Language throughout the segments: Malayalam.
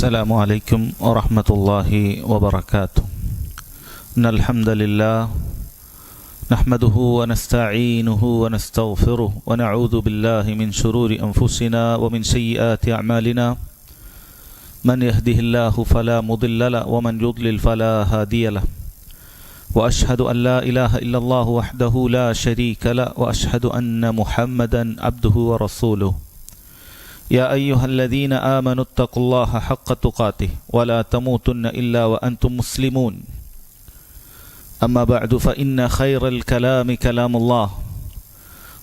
السلام عليكم ورحمة الله وبركاته. إن الحمد لله نحمده ونستعينه ونستغفره ونعوذ بالله من شرور أنفسنا ومن سيئات أعمالنا. من يهده الله فلا مضل له ومن يضلل فلا هادي له. وأشهد أن لا إله إلا الله وحده لا شريك له وأشهد أن محمدا عبده ورسوله. يا أيها الذين آمنوا اتقوا الله حق تقاته ولا تموتن إلا وأنتم مسلمون. أما بعد فإن خير الكلام كلام الله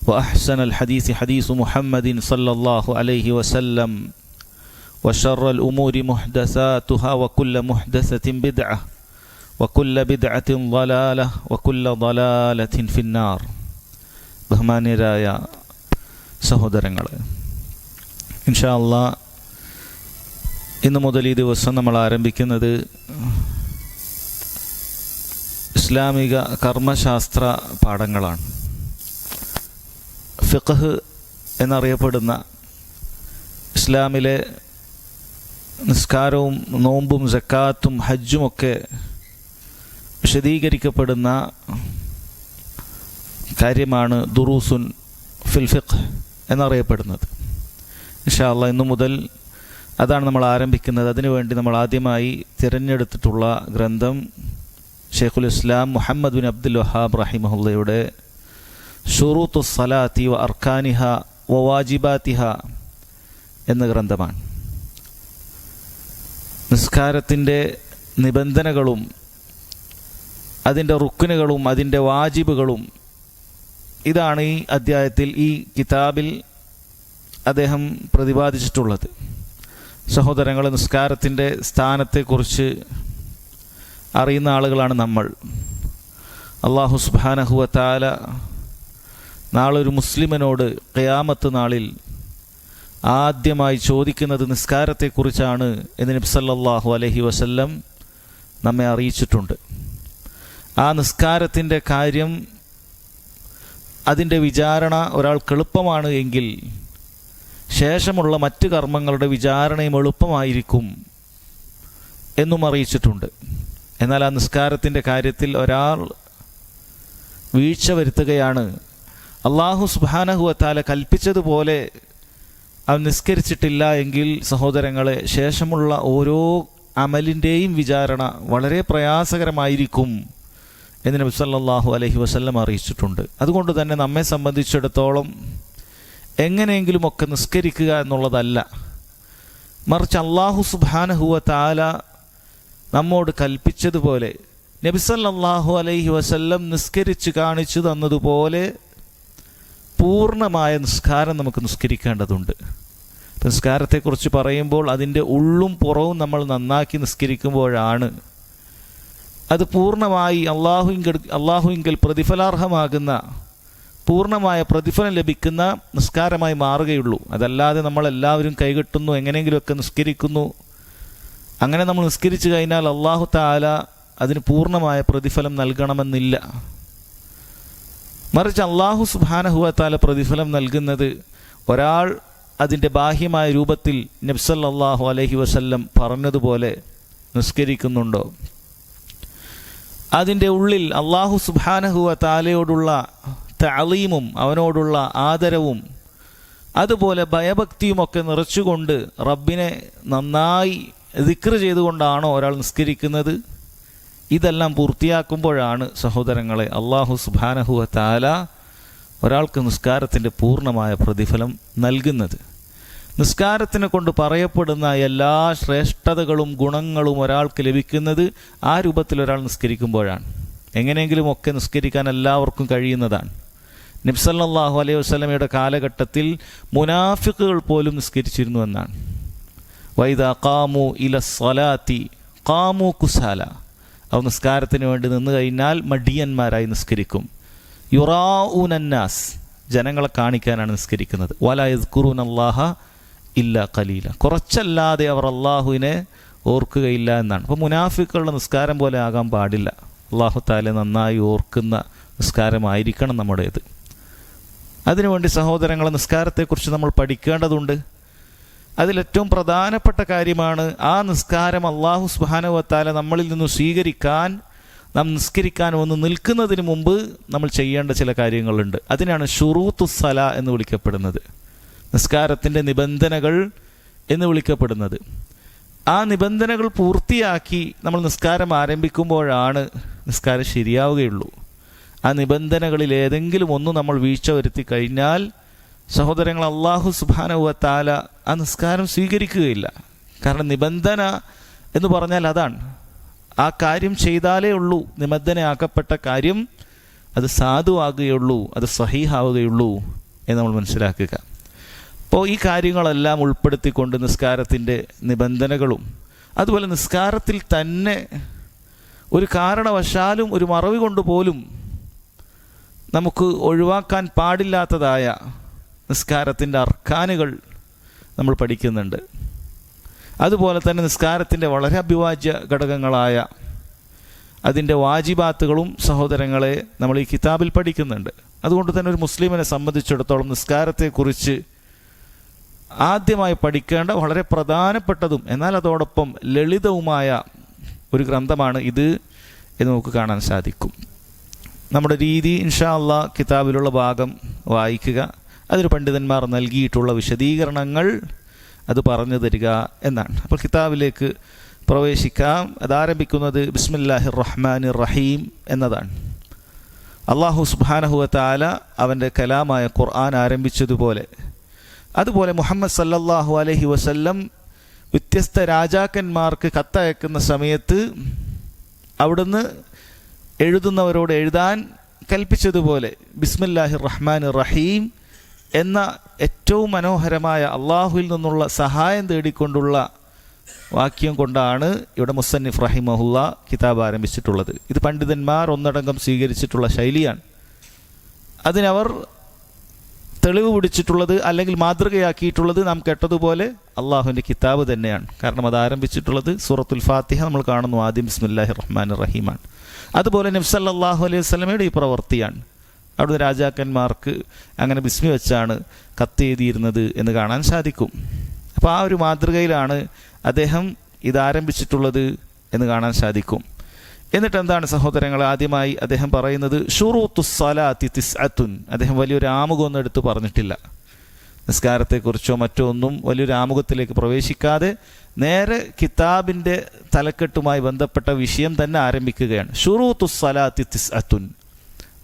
وأحسن الحديث حديث محمد صلى الله عليه وسلم وشر الأمور محدثاتها وكل محدثة بدعة وكل بدعة ضلالة وكل ضلالة في النار. ബഹുമാന്യരായ സഹോദരങ്ങളെ, ഇൻഷാ അല്ലാഹ് ഇന്നു മുതൽ ഈ ദിവസം നമ്മൾ ആരംഭിക്കുന്നത് ഇസ്ലാമിക കർമ്മശാസ്ത്ര പാഠങ്ങളാണ്. ഫിഖ്ഹ് എന്നറിയപ്പെടുന്ന ഇസ്ലാമിലെ നിസ്കാരവും നോമ്പും സക്കാത്തും ഹജ്ജുമൊക്കെ വിശദീകരിക്കപ്പെടുന്ന കാര്യമാണ് ദുറൂസുൻ ഫിൽ ഫിഖ് എന്നറിയപ്പെടുന്നത്. ഇൻഷാ അല്ലാഹ് ഇന്നു മുതൽ അതാണ് നമ്മൾ ആരംഭിക്കുന്നത്. അതിനുവേണ്ടി നമ്മൾ ആദ്യമായി തിരഞ്ഞെടുത്തിട്ടുള്ള ഗ്രന്ഥം ഷെയ്ഖുൽ ഇസ്ലാം മുഹമ്മദ് ബിൻ അബ്ദുൽ വഹാബ് റഹിമഹുല്ലയുടെ ഷുറൂത്തു സ്വലാത്തി വ അർക്കാനിഹ വ വാജിബാത്തിഹ എന്ന ഗ്രന്ഥമാണ്. നിസ്കാരത്തിൻ്റെ നിബന്ധനകളും അതിൻ്റെ റുക്നുകളും അതിൻ്റെ വാജിബുകളും ഇതാണ് ഈ അധ്യായത്തിൽ, ഈ കിതാബിൽ അദ്ദേഹം പ്രതിപാദിച്ചിട്ടുള്ളത്. സഹോദരങ്ങൾ, നിസ്കാരത്തിൻ്റെ സ്ഥാനത്തെക്കുറിച്ച് അറിയുന്ന ആളുകളാണ് നമ്മൾ. അല്ലാഹു സുബ്ഹാനഹു വ തആല നാളൊരു മുസ്ലിമിനോട് ഖിയാമത്ത് നാളിൽ ആദ്യമായി ചോദിക്കുന്നത് നിസ്കാരത്തെക്കുറിച്ചാണ് എന്ന് നബി സല്ലല്ലാഹു അലൈഹി വസല്ലം നമ്മെ അറിയിച്ചിട്ടുണ്ട്. ആ നിസ്കാരത്തിൻ്റെ കാര്യം, അതിൻ്റെ വിചാരണ ഒരാൾക്ക് എളുപ്പമാണ് എങ്കിൽ ശേഷമുള്ള മറ്റ് കർമ്മങ്ങളുടെ വിചാരണയും എളുപ്പമായിരിക്കും എന്നും അറിയിച്ചിട്ടുണ്ട്. എന്നാൽ ആ നിസ്കാരത്തിൻ്റെ കാര്യത്തിൽ ഒരാൾ വീഴ്ച വരുത്തുകയാണ്, അല്ലാഹു സുബ്ഹാനഹു വ തആല കൽപ്പിച്ചതുപോലെ അവൻ നിസ്കരിച്ചിട്ടില്ല എങ്കിൽ സഹോദരങ്ങളെ, ശേഷമുള്ള ഓരോ അമലിൻ്റെയും വിചാരണ വളരെ പ്രയാസകരമായിരിക്കും എന്ന് നബി സല്ലല്ലാഹു അലൈഹി വസല്ലം അറിയിച്ചിട്ടുണ്ട്. അതുകൊണ്ട് തന്നെ നമ്മെ സംബന്ധിച്ചിടത്തോളം എങ്ങനെയെങ്കിലുമൊക്കെ നിസ്കരിക്കുക എന്നുള്ളതല്ല, മറിച്ച് അല്ലാഹു സുബ്ഹാനഹു വ തആല നമ്മോട് കൽപ്പിച്ചതുപോലെ നബി സല്ലല്ലാഹു അലൈഹി വസല്ലം നിസ്കരിച്ച് കാണിച്ചു തന്നതുപോലെ പൂർണ്ണമായ നിസ്കാരം നമുക്ക് നിസ്കരിക്കേണ്ടതുണ്ട്. നിസ്കാരത്തെക്കുറിച്ച് പറയുമ്പോൾ അതിൻ്റെ ഉള്ളും പുറവും നമ്മൾ നന്നാക്കി നിസ്കരിക്കുമ്പോഴാണ് അത് പൂർണ്ണമായി അള്ളാഹുവിങ്കൽ പ്രതിഫലാർഹമാകുന്ന, പൂർണ്ണമായ പ്രതിഫലം ലഭിക്കുന്ന നിസ്കാരമായി മാറുകയുള്ളൂ. അതല്ലാതെ നമ്മളെല്ലാവരും കൈകെട്ടുന്നു, എങ്ങനെയെങ്കിലുമൊക്കെ നിസ്കരിക്കുന്നു, അങ്ങനെ നമ്മൾ നിസ്കരിച്ചു കഴിഞ്ഞാൽ അല്ലാഹു തആല അതിന് പൂർണ്ണമായ പ്രതിഫലം നൽകണമെന്നില്ല. മറിച്ച് അല്ലാഹു സുബ്ഹാനഹു വ തആല പ്രതിഫലം നൽകുന്നത് ഒരാൾ അതിൻ്റെ ബാഹ്യമായ രൂപത്തിൽ നബി സല്ലല്ലാഹു അലൈഹി വസല്ലം പറഞ്ഞതുപോലെ നിസ്കരിക്കുന്നുണ്ടോ, അതിൻ്റെ ഉള്ളിൽ അല്ലാഹു സുബ്ഹാനഹു വ തആലയോടുള്ള തഅലീമും അവനോടുള്ള ആദരവും അതുപോലെ ഭയഭക്തിയുമൊക്കെ നിറച്ചുകൊണ്ട് റബ്ബിനെ നന്നായി ദിക്ർ ചെയ്തുകൊണ്ടാണോ ഒരാൾ നിസ്കരിക്കുന്നത്, ഇതെല്ലാം പൂർത്തിയാക്കുമ്പോഴാണ് സഹോദരങ്ങളെ അല്ലാഹു സുബ്ഹാനഹു വ തആല ഒരാൾക്ക് നിസ്കാരത്തിൻ്റെ പൂർണ്ണമായ പ്രതിഫലം നൽകുന്നത്. നിസ്കാരത്തിനെ കൊണ്ട് പറയപ്പെടുന്ന എല്ലാ ശ്രേഷ്ഠതകളും ഗുണങ്ങളും ഒരാൾക്ക് ലഭിക്കുന്നത് ആ രൂപത്തിൽ ഒരാൾ നിസ്കരിക്കുമ്പോഴാണ്. എങ്ങനെയെങ്കിലുമൊക്കെ നിസ്കരിക്കാൻ എല്ലാവർക്കും കഴിയുന്നതാണ്. നബി സല്ലല്ലാഹു അലൈഹി വസല്ലമയുടെ കാലഘട്ടത്തിൽ മുനാഫിക്കുകൾ പോലും നിസ്കരിച്ചിരുന്നു എന്നാണ്. വൈദാ ഖാമു ഇലസ്സലാത്തി ഖാമു കുസാല, അവർ നിസ്കാരത്തിന് വേണ്ടി നിന്ന് കഴിഞ്ഞാൽ മടിയന്മാരായി നിസ്കരിക്കും. യുറാഊനന്നാസ്, ജനങ്ങളെ കാണിക്കാനാണ് നിസ്കരിക്കുന്നത്. വലാ യദ്കുറൂനല്ലാഹ ഇല്ലാ ഖലീല, കുറച്ചല്ലാതെ അവർ അള്ളാഹുവിനെ ഓർക്കുകയില്ല എന്നാണ്. അപ്പോൾ മുനാഫിക്കുകളുടെ നിസ്കാരം പോലെ ആകാൻ പാടില്ല. അല്ലാഹു തആല നന്നായി ഓർക്കുന്ന നിസ്കാരമായിരിക്കണം നമ്മുടേത്. അതിനുവേണ്ടി സഹോദരങ്ങളെ, നിസ്കാരത്തെക്കുറിച്ച് നമ്മൾ പഠിക്കേണ്ടതുണ്ട്. അതിലേറ്റവും പ്രധാനപ്പെട്ട കാര്യമാണ് ആ നിസ്കാരം അല്ലാഹു സുബ്ഹാനഹു വ തആല നമ്മളിൽ നിന്ന് സ്വീകരിക്കാൻ, നാം നിസ്കരിക്കാൻ വന്ന് നിൽക്കുന്നതിന് മുമ്പ് നമ്മൾ ചെയ്യേണ്ട ചില കാര്യങ്ങളുണ്ട്. അതിനാണ് ശുറൂത്തുസ്സല എന്ന് വിളിക്കപ്പെടുന്നത്, നിസ്കാരത്തിൻ്റെ നിബന്ധനകൾ എന്ന് വിളിക്കപ്പെടുന്നത്. ആ നിബന്ധനകൾ പൂർത്തിയാക്കി നമ്മൾ നിസ്കാരം ആരംഭിക്കുമ്പോഴാണ് നിസ്കാരം ശരിയാവുകയുള്ളൂ. ആ നിബന്ധനകളിൽ ഏതെങ്കിലും ഒന്ന് നമ്മൾ വീഴ്ച വരുത്തി കഴിഞ്ഞാൽ സഹോദരങ്ങൾ, അല്ലാഹു സുബ്ഹാനഹു വ തആല ആ നിസ്കാരം സ്വീകരിക്കുകയില്ല. കാരണം നിബന്ധന എന്ന് പറഞ്ഞാൽ അതാണ്, ആ കാര്യം ചെയ്താലേ ഉള്ളൂ, നിബന്ധനയാക്കപ്പെട്ട കാര്യം അത് സാധുവാകുകയുള്ളൂ, അത് സഹീഹാവുകയുള്ളൂ എന്ന് നമ്മൾ മനസ്സിലാക്കുക. അപ്പോൾ ഈ കാര്യങ്ങളെല്ലാം ഉൾപ്പെടുത്തിക്കൊണ്ട് നിസ്കാരത്തിൻ്റെ നിബന്ധനകളും, അതുപോലെ നിസ്കാരത്തിൽ തന്നെ ഒരു കാരണവശാലും ഒരു മറവി കൊണ്ട് പോലും നമുക്ക് ഒഴിവാക്കാൻ പാടില്ലാത്തതായ നിസ്കാരത്തിൻ്റെ അർക്കാനുകൾ നമ്മൾ പഠിക്കുന്നുണ്ട്. അതുപോലെ തന്നെ നിസ്കാരത്തിൻ്റെ വളരെ അഭിവാജ്യ ഘടകങ്ങളായ അതിൻ്റെ വാജിബാത്തുകളും സഹോദരങ്ങളെ നമ്മൾ ഈ കിതാബിൽ പഠിക്കുന്നുണ്ട്. അതുകൊണ്ട് തന്നെ ഒരു മുസ്ലിമിനെ സംബന്ധിച്ചിടത്തോളം നിസ്കാരത്തെക്കുറിച്ച് ആദ്യമായി പഠിക്കേണ്ട വളരെ പ്രധാനപ്പെട്ടതും എന്നാൽ അതോടൊപ്പം ലളിതവുമായ ഒരു ഗ്രന്ഥമാണ് ഇത് എന്ന് നമുക്ക് കാണാൻ സാധിക്കും. നമ്മുടെ രീതി ഇൻഷാ അല്ലാഹ് കിതാബിലുള്ള ഭാഗം വായിക്കുക, അതിന് പണ്ഡിതന്മാർ നൽകിയിട്ടുള്ള വിശദീകരണങ്ങൾ അത് പറഞ്ഞു തരിക എന്നാണ്. അപ്പോൾ കിതാബിലേക്ക് പ്രവേശിക്കാം. അതാരംഭിക്കുന്നത് ബിസ്മില്ലാഹിർ റഹ്മാനിർ റഹീം എന്നതാണ്. അല്ലാഹു സുബ്ഹാനഹു വ തആല അവൻ്റെ കലാമായ ഖുർആൻ ആരംഭിച്ചതുപോലെ, അതുപോലെ മുഹമ്മദ് സല്ലല്ലാഹു അലൈഹി വസല്ലം വ്യത്യസ്ത രാജാക്കന്മാർക്ക് കത്തയക്കുന്ന സമയത്ത് അവിടുന്ന് എഴുതുന്നവരോട് എഴുതാൻ കൽപ്പിച്ചതുപോലെ ബിസ്മില്ലാഹിർ റഹ്മാനിർ റഹീം എന്ന ഏറ്റവും മനോഹരമായ അള്ളാഹുവിൽ നിന്നുള്ള സഹായം തേടിക്കൊണ്ടുള്ള വാക്യം കൊണ്ടാണ് ഇവിടെ മുസന്നിഫ് റഹിമഹുല്ലാ കിതാബ് ആരംഭിച്ചിട്ടുള്ളത്. ഇത് പണ്ഡിതന്മാർ ഒന്നടങ്കം സ്വീകരിച്ചിട്ടുള്ള ശൈലിയാണ്. അതിനവർ തെളിവ് പിടിച്ചിട്ടുള്ളത് അല്ലെങ്കിൽ മാതൃകയാക്കിയിട്ടുള്ളത് നാം കേട്ടതുപോലെ അള്ളാഹുവിൻ്റെ കിതാബ് തന്നെയാണ്. കാരണം അത് ആരംഭിച്ചിട്ടുള്ളത് സൂറത്തുൽ ഫാത്തിഹ നമ്മൾ കാണുന്നു, ആദ്യം ബിസ്മില്ലാഹിർ റഹ്മാനിർ റഹീമാണ്. അതുപോലെ നബി സല്ലല്ലാഹു അലൈഹി വസല്ലമയുടെ ഈ പ്രവൃത്തിയാണ്. അവിടുന്ന് രാജാക്കന്മാർക്ക് അങ്ങനെ ബിസ്മി വെച്ചാണ് കത്ത് എഴുതിയിരുന്നത് എന്ന് കാണാൻ സാധിക്കും. അപ്പോൾ ആ ഒരു മാതൃകയിലാണ് അദ്ദേഹം ഇതാരംഭിച്ചിട്ടുള്ളത് എന്ന് കാണാൻ സാധിക്കും. എന്നിട്ട് എന്താണ് സഹോദരങ്ങൾ, ആദ്യമായി അദ്ദേഹം പറയുന്നത് ശുറൂത്തുസ് സ്വലാത്തി തിസ്അത്തുൻ. അദ്ദേഹം വലിയൊരു ആമുഖമൊന്നും എടുത്ത് പറഞ്ഞിട്ടില്ല. നിസ്കാരത്തെക്കുറിച്ചോ മറ്റോ ഒന്നും വലിയൊരു ആമുഖത്തിലേക്ക് പ്രവേശിക്കാതെ നേരെ കിതാബിൻ്റെ തലക്കെട്ടുമായി ബന്ധപ്പെട്ട വിഷയം തന്നെ ആരംഭിക്കുകയാണ്. ശുറൂത്തുസ് സ്വലാത്തി തിസ്അത്തുൻ,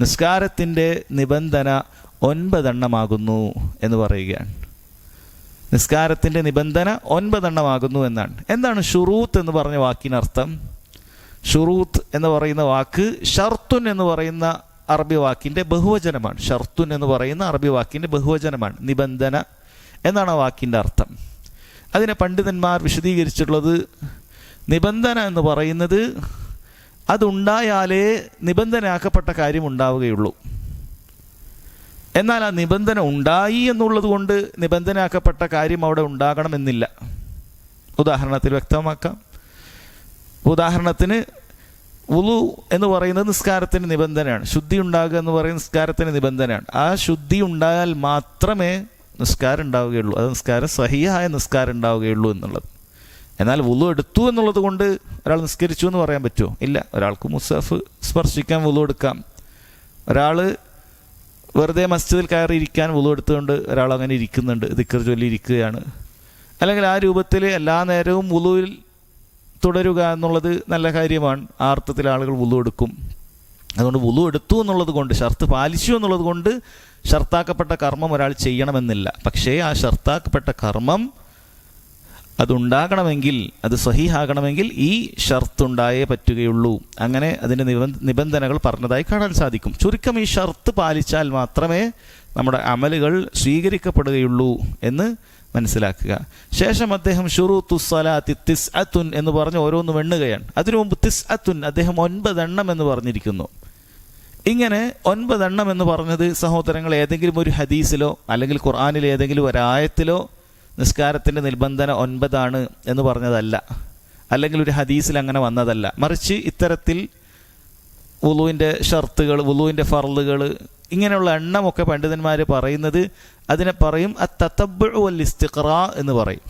നിസ്കാരത്തിൻ്റെ നിബന്ധന 9 എണ്ണമാകുന്നു എന്ന് പറയുകയാണ്. നിസ്കാരത്തിൻ്റെ നിബന്ധന 9 എണ്ണമാകുന്നു എന്നാണ്. എന്താണ് ഷുറൂത്ത് എന്ന് പറഞ്ഞ വാക്കിനർത്ഥം? ഷുറൂത്ത് എന്ന് പറയുന്ന വാക്ക് ഷർത്തുൻ എന്ന് പറയുന്ന അറബി വാക്കിൻ്റെ ബഹുവചനമാണ്. ഷർത്തുൻ എന്ന് പറയുന്ന അറബി വാക്കിൻ്റെ ബഹുവചനമാണ്. നിബന്ധന എന്നാണ് ആ വാക്കിൻ്റെ അർത്ഥം. അതിനെ പണ്ഡിതന്മാർ വിശദീകരിച്ചിട്ടുള്ളത്, നിബന്ധന എന്ന് പറയുന്നത് അതുണ്ടായാലേ നിബന്ധനയാക്കപ്പെട്ട കാര്യം ഉണ്ടാവുകയുള്ളൂ. എന്നാൽ ആ നിബന്ധന ഉണ്ടായി എന്നുള്ളത് കൊണ്ട് നിബന്ധനയാക്കപ്പെട്ട കാര്യം അവിടെ ഉണ്ടാകണമെന്നില്ല. ഉദാഹരണത്തിൽ വ്യക്തമാക്കാം. ഉദാഹരണത്തിന് വുളു എന്ന് പറയുന്നത് നിസ്കാരത്തിന് നിബന്ധനയാണ്. ശുദ്ധി ഉണ്ടാകുക എന്ന് പറയുന്നത് നിസ്കാരത്തിന് നിബന്ധനയാണ്. ആ ശുദ്ധി ഉണ്ടായാൽ മാത്രമേ നിസ്കാരം ഉണ്ടാവുകയുള്ളൂ, അത് നിസ്കാരം സഹിയായ നിസ്കാരം ഉണ്ടാവുകയുള്ളൂ എന്നുള്ളത്. എന്നാൽ വുളു എടുത്തു എന്നുള്ളത് കൊണ്ട് ഒരാൾ നിസ്കരിച്ചു എന്ന് പറയാൻ പറ്റുമോ? ഇല്ല. ഒരാൾക്ക് മുസ്ഹഫ് സ്പർശിക്കാൻ വുളു എടുക്കാം. ഒരാൾ വെറുതെ മസ്ജിദിൽ കയറി ഇരിക്കാൻ വുളു എടുത്തുകൊണ്ട് ഒരാൾ അങ്ങനെ ഇരിക്കുന്നുണ്ട്, ദിക്ർ ചൊല്ലി ഇരിക്കുകയാണ്. അല്ലെങ്കിൽ ആ രൂപത്തിൽ എല്ലാ നേരവും വുളുവിൽ തുടരുക എന്നുള്ളത് നല്ല കാര്യമാണ്. ആ അർത്ഥത്തിൽ ആളുകൾ വുളു എടുക്കും. അതുകൊണ്ട് വുളു എടുത്തു എന്നുള്ളത് കൊണ്ട്, ഷർത്ത് പാലിച്ചു എന്നുള്ളത് കൊണ്ട് ഷർത്താക്കപ്പെട്ട കർമ്മം ഒരാൾ ചെയ്യണമെന്നില്ല. പക്ഷേ ആ ഷർത്താക്കപ്പെട്ട കർമ്മം അതുണ്ടാകണമെങ്കിൽ, അത് സഹീഹാകണമെങ്കിൽ ഈ ഷർത്തുണ്ടായേ പറ്റുകയുള്ളൂ. അങ്ങനെ അതിൻ്റെ നിബന്ധനകൾ പറഞ്ഞതായി കാണാൻ സാധിക്കും. ചുരുക്കം ഈ ഷർത്ത് പാലിച്ചാൽ മാത്രമേ നമ്മുടെ അമലുകൾ സ്വീകരിക്കപ്പെടുകയുള്ളൂ എന്ന് മനസ്സിലാക്കുക. ശേഷം അദ്ദേഹം ശുറൂത്തുസ് സ്വലാത്തി തിസ്അത്തുൻ എന്ന് പറഞ്ഞ് ഓരോന്നും എണ്ണുകയാണ്. അതിനു മുമ്പ് തിസ്അത്തുൻ അദ്ദേഹം 9 എണ്ണം എന്ന് പറഞ്ഞിരിക്കുന്നു. ഇങ്ങനെ 9 എണ്ണം എന്ന് പറഞ്ഞത് സഹോദരങ്ങൾ ഏതെങ്കിലും ഒരു ഹദീസിലോ അല്ലെങ്കിൽ ഖുർആനിലെ ഏതെങ്കിലും ഒരായത്തിലോ നിസ്കാരത്തിൻ്റെ നിബന്ധന 9 എന്ന് പറഞ്ഞതല്ല, അല്ലെങ്കിൽ ഒരു ഹദീസിൽ അങ്ങനെ വന്നതല്ല. മറിച്ച് ഇത്തരത്തിൽ വുളുവിൻ്റെ ഷർത്തുകൾ, വുളുവിൻ്റെ ഫർളുകൾ, ഇങ്ങനെയുള്ള എണ്ണമൊക്കെ പണ്ഡിതന്മാർ പറയുന്നത് അതിനെ പറയും അത്തതബ്ബുഉ വൽ ഇസ്തിഖ്റാ എന്ന് പറയും.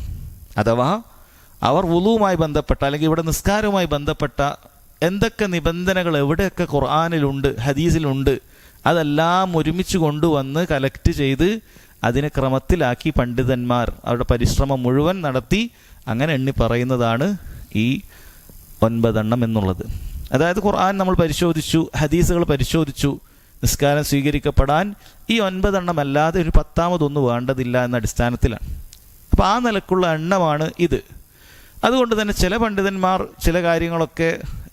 അഥവാ അവർ വുളുവുമായി ബന്ധപ്പെട്ട അല്ലെങ്കിൽ ഇവിടെ നിസ്കാരവുമായി ബന്ധപ്പെട്ട എന്തൊക്കെ നിബന്ധനകൾ എവിടെയൊക്കെ ഖുർആനിലുണ്ട്, ഹദീസിലുണ്ട്, അതെല്ലാം ഒരുമിച്ച് കൊണ്ടുവന്ന് കലക്ട് ചെയ്ത് അതിനെ ക്രമത്തിലാക്കി പണ്ഡിതന്മാർ അവരുടെ പരിശ്രമം മുഴുവൻ നടത്തി അങ്ങനെ എണ്ണി പറയുന്നതാണ് ഈ 9 എന്നുള്ളത്. അതായത് ഖുർആൻ നമ്മൾ പരിശോധിച്ചു, ഹദീസുകൾ പരിശോധിച്ചു, നിസ്കാരം സ്വീകരിക്കപ്പെടാൻ ഈ 9 അല്ലാതെ ഒരു 10ാമതൊന്നും വേണ്ടതില്ല എന്ന അടിസ്ഥാനത്തിലാണ്. അപ്പോൾ ആ നിലക്കുള്ള എണ്ണമാണ് ഇത്. അതുകൊണ്ട് തന്നെ ചില പണ്ഡിതന്മാർ ചില കാര്യങ്ങളൊക്കെ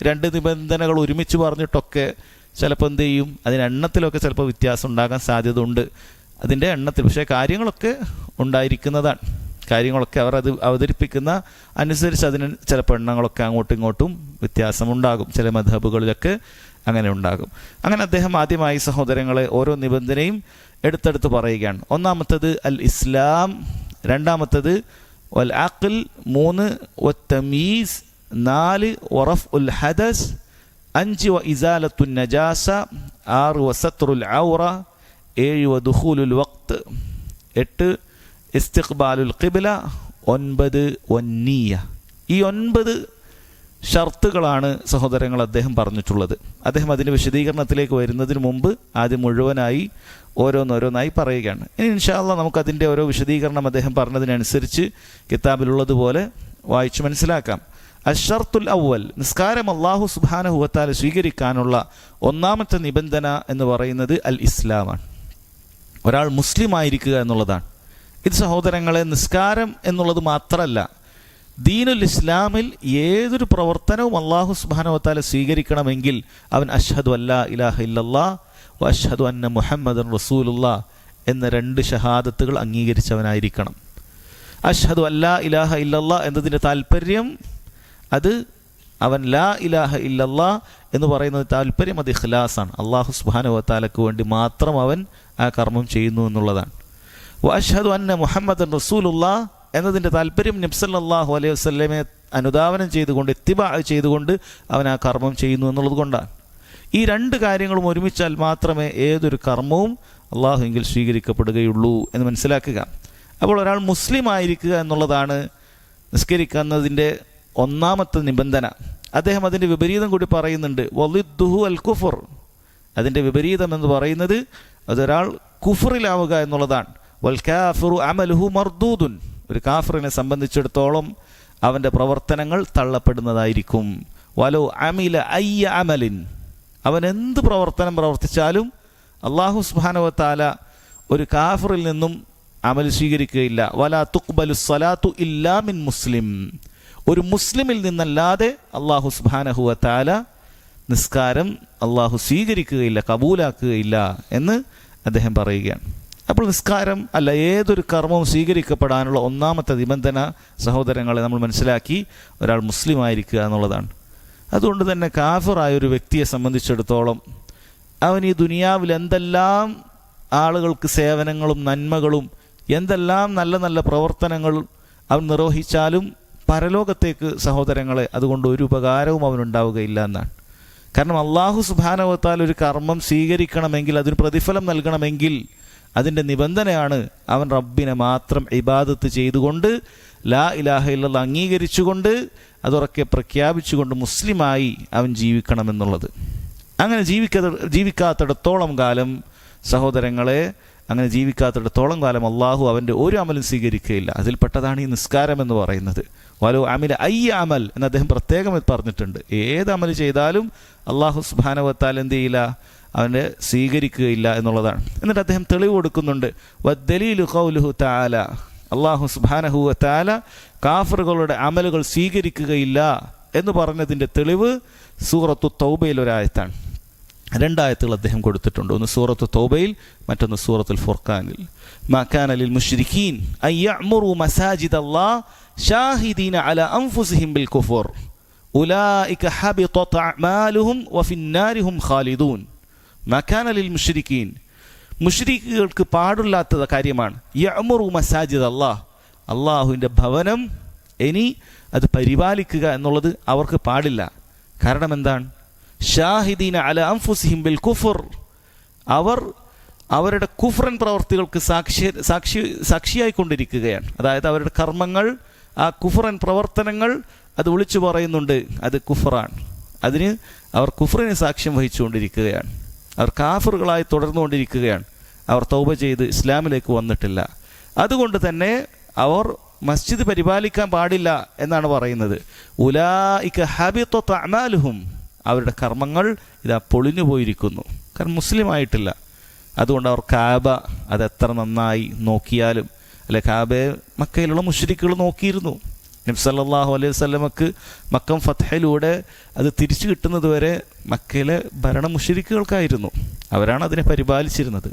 2 നിബന്ധനകൾ ഒരുമിച്ച് പറഞ്ഞിട്ടൊക്കെ ചിലപ്പോൾ എന്ത് ചെയ്യും, എണ്ണത്തിലൊക്കെ ചിലപ്പോൾ വ്യത്യാസം ഉണ്ടാകാൻ സാധ്യത ഉണ്ട്. അതിൻ്റെ എണ്ണത്തിൽ പക്ഷേ കാര്യങ്ങളൊക്കെ ഉണ്ടായിരിക്കുന്നതാണ്. കാര്യങ്ങളൊക്കെ അവർ അത് അവതരിപ്പിക്കുന്ന അനുസരിച്ച് അതിന് ചിലപ്പോൾ എണ്ണങ്ങളൊക്കെ അങ്ങോട്ടും ഇങ്ങോട്ടും വ്യത്യാസമുണ്ടാകും. ചില മദ്ഹബുകളിലൊക്കെ അങ്ങനെ ഉണ്ടാകും. അങ്ങനെ അദ്ദേഹം ആദ്യമായി സഹോദരങ്ങളെ ഓരോ നിബന്ധനയും എടുത്തെടുത്ത് പറയുകയാണ്. ഒന്നാമത്തത് അൽ ഇസ്ലാം, രണ്ടാമത്തത് വൽ അഖ്ൽ, 3 വത്തമീസ്, 4 വറഫ് ഉൽ ഹദസ്, 5 വ ഇസാലത്തുൻ നജാസ, 6 വസത്റുൽ ഔറ, 7 വദുഖൂലുൽ വഖ്ത്, 8 ഇസ്തിഖ്ബാലുൽ ഖിബ്ല, 9 വന്നിയ. ഈ 9 ഷർത്തുകളാണ് സഹോദരങ്ങൾ അദ്ദേഹം പറഞ്ഞിട്ടുള്ളത്. അദ്ദേഹം അതിൻ്റെ വിശദീകരണത്തിലേക്ക് വരുന്നതിന് മുമ്പ് ആദ്യം മുഴുവനായി ഓരോന്നോരോന്നായി പറയുകയാണ്. ഇനി ഇൻഷാ അല്ലാഹ് നമുക്കതിൻ്റെ ഓരോ വിശദീകരണം അദ്ദേഹം പറഞ്ഞതിനനുസരിച്ച് കിതാബിലുള്ളതുപോലെ വായിച്ച് മനസ്സിലാക്കാം. അശ്ശർത്തുൽ അവ്വൽ, നിസ്കാരം അല്ലാഹു സുബ്ഹാനഹു വ തആല സ്വീകരിക്കാനുള്ള ഒന്നാമത്തെ നിബന്ധന എന്ന് പറയുന്നത് അൽ ഇസ്ലാമാണ്. ഒരാൾ മുസ്ലിം ആയിരിക്കുക എന്നുള്ളതാണ്. ഇത് സഹോദരങ്ങളെ നിസ്കാരം എന്നുള്ളത് മാത്രമല്ല, ദീനുൽ ഇസ്ലാമിൽ ഏതൊരു പ്രവർത്തനവും അല്ലാഹു സുബ്ഹാനഹു വ തആല സ്വീകരിക്കണമെങ്കിൽ അവൻ അഷ്ഹദു അല്ലാ ഇലാഹ ഇല്ലല്ലാഹ് വ അഷ്ഹദു അന്ന മുഹമ്മദൻ റസൂലുള്ളാഹ് എന്ന 2 ഷഹാദത്തുകൾ അംഗീകരിച്ചവനായിരിക്കണം. അഷ്ഹദു അല്ലാ ഇലാഹ ഇല്ലല്ലാഹ് എന്നതിൻ്റെ താല്പര്യം അത് അവൻ ലാ ഇലാഹ ഇല്ലല്ലാഹ് എന്ന് പറയുന്നത് താല്പര്യം അത് ഇഖ്ലാസാണ്. അല്ലാഹു സുബ്ഹാനഹു വ തആലക്ക് വേണ്ടി മാത്രം അവൻ ആ കർമ്മം ചെയ്യുന്നു എന്നുള്ളതാണ്. വ അഷ്ഹദു അന്ന മുഹമ്മദൻ റസൂലുള്ളാഹ് എന്നതിൻ്റെ താല്പര്യം നബി സല്ലല്ലാഹു അലൈഹി വസല്ലമയെ അനുധാവനം ചെയ്തുകൊണ്ട് ഇത്തിബാ ചെയ്തുകൊണ്ട് അവൻ ആ കർമ്മം ചെയ്യുന്നു എന്നുള്ളത് കൊണ്ടാണ്. ഈ 2 കാര്യങ്ങളും ഒരുമിച്ചാൽ മാത്രമേ ഏതൊരു കർമ്മവും അള്ളാഹുവിൽ സ്വീകരിക്കപ്പെടുകയുള്ളൂ എന്ന് മനസ്സിലാക്കുക. അപ്പോൾ ഒരാൾ മുസ്ലിം ആയിരിക്കുക എന്നുള്ളതാണ് നിസ്കരിക്കുന്നതിൻ്റെ ഒന്നാമത്തെ നിബന്ധന. അദ്ദേഹം അതിൻ്റെ വിപരീതം കൂടി പറയുന്നുണ്ട്, വളിദ്ദുഹു അൽ കുഫർ. അതിൻ്റെ വിപരീതം എന്ന് പറയുന്നത് അതൊരാൾ കുഫറിലാവുക എന്നുള്ളതാണ്. വൽ കാഫിറു അമലുഹു മർദൂദുൻ. ഒരു കാഫിറിനെ സംബന്ധിച്ചിടത്തോളം അവൻ്റെ പ്രവർത്തനങ്ങൾ തള്ളപ്പെടുന്നതായിരിക്കും. വലോ അമില അയ്യ അമലിൻ, അവൻ എന്ത് പ്രവർത്തനം പ്രവർത്തിച്ചാലും അല്ലാഹു സുബ്ഹാനഹു വ തആല ഒരു കാഫിറിൽ നിന്നും അമൽ സ്വീകരിക്കുകയില്ല. വലാ തുഖ്ബലു സ്വലാത്തു ഇല്ലാ മിൻ മുസ്ലിം, ഒരു മുസ്ലിമിൽ നിന്നല്ലാതെ അല്ലാഹു സുബ്ഹാനഹു വ തആല നിസ്കാരം അല്ലാഹു സ്വീകരിക്കുകയില്ല, കബൂലാക്കുകയില്ല എന്ന് അദ്ദേഹം പറയുകയാണ്. അപ്പോൾ നിസ്കാരം അല്ല ഏതൊരു കർമ്മവും സ്വീകരിക്കപ്പെടാനുള്ള ഒന്നാമത്തെ നിബന്ധന സഹോദരങ്ങളെ നമ്മൾ മനസ്സിലാക്കി ഒരാൾ മുസ്ലിം ആയിരിക്കുക എന്നുള്ളതാണ്. അതുകൊണ്ട് തന്നെ കാഫിറായ ഒരു വ്യക്തിയെ സംബന്ധിച്ചിടത്തോളം അവൻ ഈ ദുനിയാവിൽ എന്തെല്ലാം ആളുകൾക്ക് സേവനങ്ങളും നന്മകളും എന്തെല്ലാം നല്ല നല്ല പ്രവർത്തനങ്ങൾ അവൻ നിർവഹിച്ചാലും പരലോകത്തേക്ക് സഹോദരങ്ങളെ അതുകൊണ്ട് ഒരു ഉപകാരവും അവനുണ്ടാവുകയില്ല എന്നാണ്. കാരണം അല്ലാഹു സുബ്ഹാനഹു വ തആല ഒരു കർമ്മം സ്വീകരിക്കണമെങ്കിൽ അതിന് പ്രതിഫലം നൽകണമെങ്കിൽ അതിൻ്റെ നിബന്ധനയാണ് അവൻ റബ്ബിനെ മാത്രം ഇബാദത്ത് ചെയ്തുകൊണ്ട് ലാ ഇലാഹ ഇല്ലല്ലാഹ് അംഗീകരിച്ചുകൊണ്ട് അതുറക്കെ പ്രഖ്യാപിച്ചുകൊണ്ട് മുസ്ലിമായി അവൻ ജീവിക്കണമെന്നുള്ളത്. അങ്ങനെ ജീവിക്കാത്തിടത്തോളം കാലം സഹോദരങ്ങളെ, അങ്ങനെ ജീവിക്കാത്തിടത്തോളം കാലം അള്ളാഹു അവൻ്റെ ഒരു അമലും സ്വീകരിക്കുകയില്ല. അതിൽപ്പെട്ടതാണ് ഈ നിസ്കാരം എന്ന് പറയുന്നത്. വലോ അമില അയ്യ അമൽ എന്ന് അദ്ദേഹം പ്രത്യേകം പറഞ്ഞിട്ടുണ്ട്. ഏത് അമൽ ചെയ്താലും അള്ളാഹു സുബ്ഹാനഹു വ തആല എന്ത് ചെയ്യില്ല, അവനെ സ്വീകരിക്കുകയില്ല എന്നുള്ളതാണ്. എന്നിട്ട് അദ്ദേഹം തെളിവ് കൊടുക്കുന്നുണ്ട്. വദ്ദലീലു ഖൗലുഹു തആല, അല്ലാഹു സുബ്ഹാനഹു വ തആല കാഫിറുകളുടെ അമലുകൾ സ്വീകരിക്കുകയില്ല എന്ന് പറഞ്ഞതിൻ്റെ തെളിവ് സൂറത്തു തൗബയിൽ ഒരായത്താണ്. 2 ആയത്തുകൾ അദ്ദേഹം കൊടുത്തിട്ടുണ്ട്. ഒന്ന് സൂറത്തു തൗബയിൽ, മറ്റൊന്ന് സൂറത്തുൽ ഫുർഖാനിൽ. മാ കാന ലിൽ മുശ്രിക്കീൻ അൻ യഅ്മുറു മസാജിദല്ലാഹ് ഷാഹിദീന അലാ അൻഫുസിഹിം ബിൽ കുഫർ ഉലൈക ഹബിതത് അഅമാലുഹും വഫിന്നാരി ഹും ഖാലിദൂൻ. മാ കാന ലിൽ മുശ്രിക്കീൻ, മുശ്രിക്കുകൾക്ക് പാടില്ലാത്ത കാര്യമാണ്. യഅ്മുറു മസാജിദല്ലാഹ്, അള്ളാഹുവിൻ്റെ ഭവനം ഇനി അത് പരിപാലിക്കുക എന്നുള്ളത് അവർക്ക് പാടില്ല. കാരണം എന്താണ്? ഷാഹിദീന അല അൻഫുസിഹിം ബിൽ കുഫർ, അവർ അവരുടെ കുഫ്രൻ പ്രവർത്തികൾക്ക് സാക്ഷിയായിക്കൊണ്ടിരിക്കുകയാണ്. അതായത് അവരുടെ കർമ്മങ്ങൾ ആ കുഫ്റൻ പ്രവർത്തനങ്ങൾ അത് വിളിച്ചു പറയുന്നുണ്ട്, അത് കുഫറാണ്. അതിന് അവർ കുഫറിന് സാക്ഷ്യം വഹിച്ചുകൊണ്ടിരിക്കുകയാണ്. അവർ കാഫറുകളായി തുടർന്നുകൊണ്ടിരിക്കുകയാണ്. അവർ തൗബ ചെയ്ത് ഇസ്ലാമിലേക്ക് വന്നിട്ടില്ല. അതുകൊണ്ട് തന്നെ അവർ മസ്ജിദ് പരിപാലിക്കാൻ പാടില്ല എന്നാണ് പറയുന്നത്. ഉലായിക ഹബിതത് അഅമാലുഹും, അവരുടെ കർമ്മങ്ങൾ ഇതാ പൊളിഞ്ഞു പോയിരിക്കുന്നു. കാരണം മുസ്ലിം ആയിട്ടില്ല. അതുകൊണ്ട് അവർ കാബ അതെത്ര നന്നായി നോക്കിയാലും, അല്ലെ, കാബയെ മക്കയിലുള്ള മുശ്രിക്കുകൾ നോക്കിയിരുന്നു. നബി സല്ലല്ലാഹു അലൈഹി വസല്ലമക്ക് മക്കം ഫത്ഹിലൂടെ അത് തിരിച്ചു കിട്ടുന്നത് വരെ മക്കയിലെ ഭരണ മുശ്രിക്കുകൾക്കായിരുന്നു. അവരാണ് അതിനെ പരിപാലിച്ചിരുന്നത്,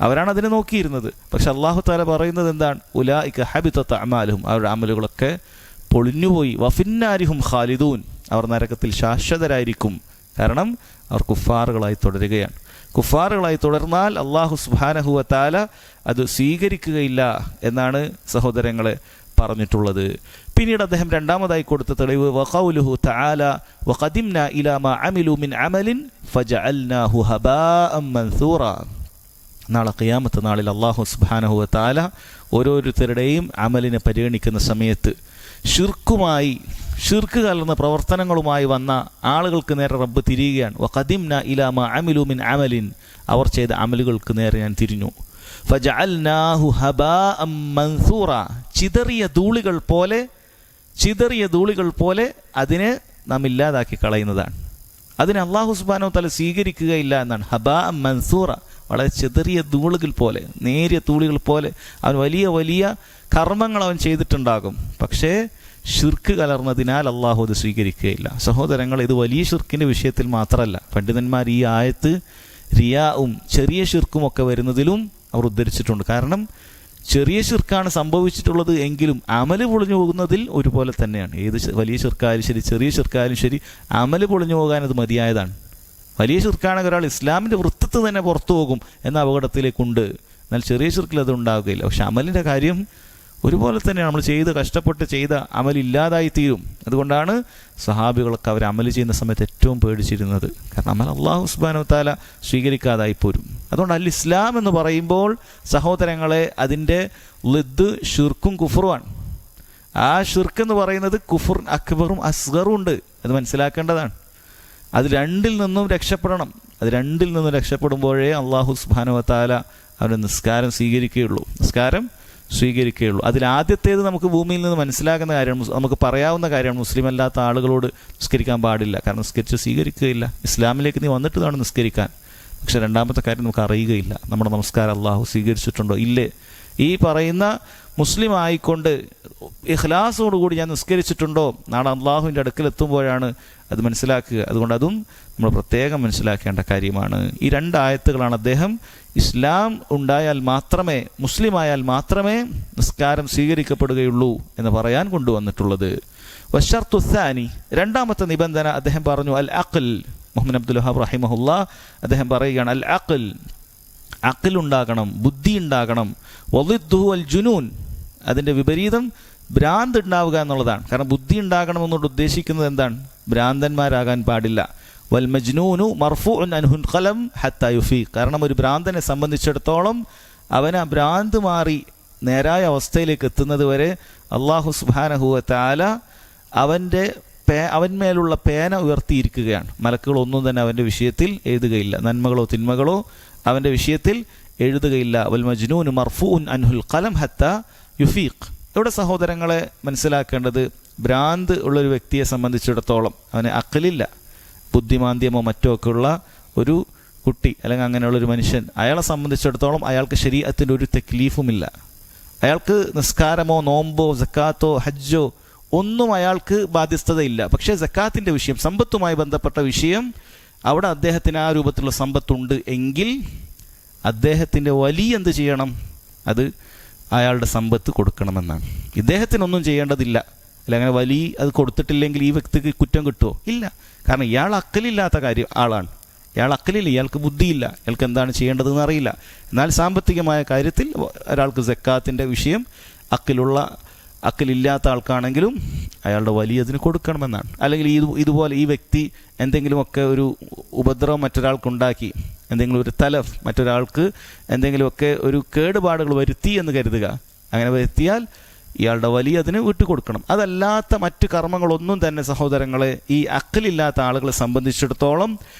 അവരാണ് അതിനെ നോക്കിയിരുന്നത്. പക്ഷെ അല്ലാഹു തആല പറയുന്നത് എന്താണ്? ഉലായിക ഹബിതത് അഅമാലുഹും, അവരുടെ അമലുകളൊക്കെ പൊളിഞ്ഞുപോയി. വഫിന്നാരിഹും ഖാലിദൂൻ, അവർ നരകത്തിൽ ശാശ്വതരായിരിക്കും. കാരണം അവർ കുഫാറുകളായി തുടരുകയാണ്. കുഫാറുകളായി തുടർന്നാൽ അല്ലാഹു സുബ്ഹാനഹു വ തആല അത് സ്വീകരിക്കുകയില്ല എന്നാണ് സഹോദരങ്ങളെ പറഞ്ഞിട്ടുള്ളത്. പിന്നീട് അദ്ദേഹം രണ്ടാമതായി കൊടുത്ത തെളിവ് വഖൗലുഹു തആല വഖദിംനാ ഇലാ മാ അമിലു മിൻ അമലിൻ ഫജഅൽനാഹു ഹബാഅൻ മൻസൂറ. നാളെ ഖിയാമത്ത് നാളിൽ അല്ലാഹു സുബ്ഹാനഹു വ തആല ഓരോരുത്തരുടെയും അമലിനെ പരിഗണിക്കുന്ന സമയത്ത് ഷിർക്ക് കലർന്ന പ്രവർത്തനങ്ങളുമായി വന്ന ആളുകൾക്ക് നേരെ റബ്ബ് തിരിയുകയാണ്. വഖദിംനാ ഇലാ മാ അമിലു മിൻ അമലിൻ, അവർ ചെയ്ത അമലുകൾക്ക് നേരെ ഞാൻ തിരിഞ്ഞു. ഫജഅൽനാഹു ഹബാഅൻ മൻസൂറ, ചിതറിയ ധൂളികൾ പോലെ അതിനെ നാം ഇല്ലാതാക്കി കളയുന്നതാണ്. അതിനെ അല്ലാഹു സുബ്ഹാനഹു വ തആല സ്വീകരിക്കുകയില്ല എന്നാണ്. ഹബാഅൻ മൻസൂറ, വളരെ ചിതറിയ ധൂളുകൾ പോലെ, നേരിയ ധൂളികൾ പോലെ. അവൻ വലിയ വലിയ കർമ്മങ്ങൾ അവൻ ചെയ്തിട്ടുണ്ടാകും, പക്ഷേ ഷിർക്ക് കലർന്നതിനാൽ അള്ളാഹു അത് സ്വീകരിക്കുകയില്ല. സഹോദരങ്ങൾ, ഇത് വലിയ ഷിർക്കിൻ്റെ വിഷയത്തിൽ മാത്രമല്ല. പണ്ഡിതന്മാർ ഈ ആയത്ത് റിയാവും ചെറിയ ഷിർക്കും ഒക്കെ വരുന്നതിലും അവർ ഉദ്ധരിച്ചിട്ടുണ്ട്. കാരണം ചെറിയ ഷിർക്കാണ് സംഭവിച്ചിട്ടുള്ളത് എങ്കിലും അമല് പൊളിഞ്ഞു പോകുന്നതിൽ ഒരുപോലെ തന്നെയാണ്. ഏത് വലിയ ഷിർക്കായാലും ശരി, ചെറിയ ഷിർക്കായാലും ശരി, അമല് പൊളിഞ്ഞു പോകാൻ അത് മതിയായതാണ്. വലിയ ഷിർക്കാണെങ്കിൽ ഒരാൾ ഇസ്ലാമിൻ്റെ വൃത്തത്തിൽ തന്നെ പുറത്തു പോകും എന്ന അപകടത്തിലേക്കുണ്ട്. എന്നാൽ ചെറിയ ഷിർക്കിൽ അത് ഉണ്ടാവുകയില്ല. പക്ഷെ അമലിൻ്റെ കാര്യം ഒരുപോലെ തന്നെയാണ്. നമ്മൾ കഷ്ടപ്പെട്ട് ചെയ്ത അമലില്ലാതായി തീരും. അതുകൊണ്ടാണ് സഹാബികളൊക്കെ അവർ അമൽ ചെയ്യുന്ന സമയത്ത് ഏറ്റവും പേടിച്ചിരുന്നത്. കാരണം അമൽ അല്ലാഹു സുബ്ഹാനഹു വ തആല സ്വീകരിക്കാതായി പോരും. അതുകൊണ്ട് അൽ ഇസ്ലാം എന്ന് പറയുമ്പോൾ സഹോദരങ്ങളെ, അതിൻ്റെ ലിദ് ഷിർക്കും കുഫറുമാണ്. ആ ഷിർക്ക് എന്ന് പറയുന്നത് കുഫർ അക്ബറും അസ്ഗറും ഉണ്ട്. അത് മനസ്സിലാക്കേണ്ടതാണ്. അത് രണ്ടിൽ നിന്നും രക്ഷപ്പെടണം. അത് രണ്ടിൽ നിന്നും രക്ഷപ്പെടുമ്പോഴേ അല്ലാഹു സുബ്ഹാനഹു വ തആല അവരുടെ നിസ്കാരം സ്വീകരിക്കുകയുള്ളൂ. അതിലാദ്യത്തേത് നമുക്ക് ഭൂമിയിൽ നിന്ന് മനസ്സിലാക്കുന്ന കാര്യമാണ്, നമുക്ക് പറയാവുന്ന കാര്യമാണ്. മുസ്ലിം അല്ലാത്ത ആളുകളോട് നിസ്കരിക്കാൻ പാടില്ല, കാരണം നിസ്കരിച്ച് സ്വീകരിക്കുകയില്ല. ഇസ്ലാമിലേക്ക് നീ വന്നിട്ട് വേണം നിസ്കരിക്കാൻ. പക്ഷെ രണ്ടാമത്തെ കാര്യം നമുക്ക് അറിയുകയില്ല, നമ്മുടെ നമസ്കാരം അല്ലാഹു സ്വീകരിച്ചിട്ടുണ്ടോ ഇല്ലേ. ഈ പറയുന്ന മുസ്ലിം ആയിക്കൊണ്ട് ഇഖ്ലാസോടുകൂടി ഞാൻ നിസ്കരിച്ചിട്ടുണ്ടോ, നാളെ അള്ളാഹുവിൻ്റെ അടുക്കലെത്തുമ്പോഴാണ് അത് മനസ്സിലാക്കുക. അതുകൊണ്ട് അതും നമ്മൾ പ്രത്യേകം മനസ്സിലാക്കേണ്ട കാര്യമാണ്. ഈ രണ്ടായത്തുകളാണ് അദ്ദേഹം ഇസ്ലാം ഉണ്ടായാൽ മാത്രമേ, മുസ്ലിമായാൽ മാത്രമേ നിസ്കാരം സ്വീകരിക്കപ്പെടുകയുള്ളൂ എന്ന് പറയാൻ കൊണ്ടുവന്നിട്ടുള്ളത്. വശർതു സാനി, രണ്ടാമത്തെ നിബന്ധന അദ്ദേഹം പറഞ്ഞു അൽ അഖ്ൽ. മുഹമ്മദ് അബ്ദുൽ വഹാബ് റഹിമഹുല്ലാ അദ്ദേഹം പറയുകയാണ് അൽ അഖ്ൽ, അഖ്ൽ ഉണ്ടാകണം, ബുദ്ധി ഉണ്ടാകണം. വളിദ്ദുഹു അൽ ജുനൂൻ, അതിൻ്റെ വിപരീതം ഭ്രാന്ത് ഉണ്ടാവുക എന്നുള്ളതാണ്. കാരണം ബുദ്ധി ഉണ്ടാകണം എന്നുകൊണ്ട് ഉദ്ദേശിക്കുന്നത് എന്താണ്? ഭ്രാന്തന്മാരാകാൻ പാടില്ല. വൽ മജ്നൂനു മർഫൂഉൻ അൻഹുൽ ഖലം ഹത്താ യുഫീഖ്, കാരണം ഒരു ഭ്രാന്തനെ സംബന്ധിച്ചിടത്തോളം അവന് ഭ്രാന്ത് മാറി നേരായ അവസ്ഥയിലേക്ക് എത്തുന്നത് വരെ അല്ലാഹു സുബ്ഹാനഹു വ തആല അവന്മേലുള്ള പേന ഉയർത്തിയിരിക്കുകയാണ്. മലക്കുകളൊന്നും തന്നെ അവൻ്റെ വിഷയത്തിൽ എഴുതുകയില്ല, നന്മകളോ തിന്മകളോ അവൻ്റെ വിഷയത്തിൽ എഴുതുകയില്ല. വൽ മജ്നൂനു മർഫൂഉൻ അൻഹുൽ ഖലം ഹത്താ യുഫീഖ്. ഇവിടെ സഹോദരങ്ങളെ മനസ്സിലാക്കേണ്ടത്, ഭ്രാന്ത് ഉള്ളൊരു വ്യക്തിയെ സംബന്ധിച്ചിടത്തോളം അവന് അഖ്ലില്ല, ബുദ്ധിമാന്ദ്യമോ മറ്റോ ഒക്കെ ഉള്ള ഒരു കുട്ടി അല്ലെങ്കിൽ അങ്ങനെയുള്ളൊരു മനുഷ്യൻ, അയാളെ സംബന്ധിച്ചിടത്തോളം അയാൾക്ക് ശരീഅത്തിൻ്റെ ഒരു തക്ലീഫുമില്ല. അയാൾക്ക് നിസ്കാരമോ നോമ്പോ സക്കാത്തോ ഹജ്ജോ ഒന്നും അയാൾക്ക് ബാധ്യസ്ഥതയില്ല. പക്ഷേ സക്കാത്തിൻ്റെ വിഷയം, സമ്പത്തുമായി ബന്ധപ്പെട്ട വിഷയം, അവിടെ അദ്ദേഹത്തിന് ആ രൂപത്തിലുള്ള സമ്പത്തുണ്ട് എങ്കിൽ അദ്ദേഹത്തിൻ്റെ വലിയ എന്ത് ചെയ്യണം? അത് അയാളുടെ സമ്പത്ത് കൊടുക്കണമെന്നാണ്. ഇദ്ദേഹത്തിനൊന്നും ചെയ്യേണ്ടതില്ല. അല്ല, അങ്ങനെ വലിയ അത് കൊടുത്തിട്ടില്ലെങ്കിൽ ഈ വ്യക്തിക്ക് കുറ്റം കിട്ടുമോ? ഇല്ല. കാരണം ഇയാൾ അക്കലില്ലാത്ത ആളാണ്. ഇയാൾ അക്കലില്ല, ഇയാൾക്ക് ബുദ്ധിയില്ല, ഇയാൾക്ക് എന്താണ് ചെയ്യേണ്ടതെന്ന് അറിയില്ല. എന്നാൽ സാമ്പത്തികമായ കാര്യത്തിൽ ഒരാൾക്ക് സക്കാത്തിൻ്റെ വിഷയം അക്കലില്ലാത്ത ആൾക്കാണെങ്കിലും അയാളുടെ വലിയതിന് കൊടുക്കണമെന്നാണ്. അല്ലെങ്കിൽ ഇതുപോലെ ഈ വ്യക്തി എന്തെങ്കിലുമൊക്കെ ഒരു ഉപദ്രവം മറ്റൊരാൾക്കുണ്ടാക്കി, എന്തെങ്കിലും ഒരു തലഫ് മറ്റൊരാൾക്ക് എന്തെങ്കിലുമൊക്കെ ഒരു കേടുപാടുകൾ വരുത്തി എന്ന് കരുതുക. അങ്ങനെ വരുത്തിയാൽ ഇയാളുടെ വലി അതിന് വിട്ടുകൊടുക്കണം. അതല്ലാത്ത മറ്റ് കർമ്മങ്ങളൊന്നും തന്നെ സഹോദരങ്ങളെ ഈ അഖലില്ലാത്ത ആളുകളെ സംബന്ധിച്ചിടത്തോളം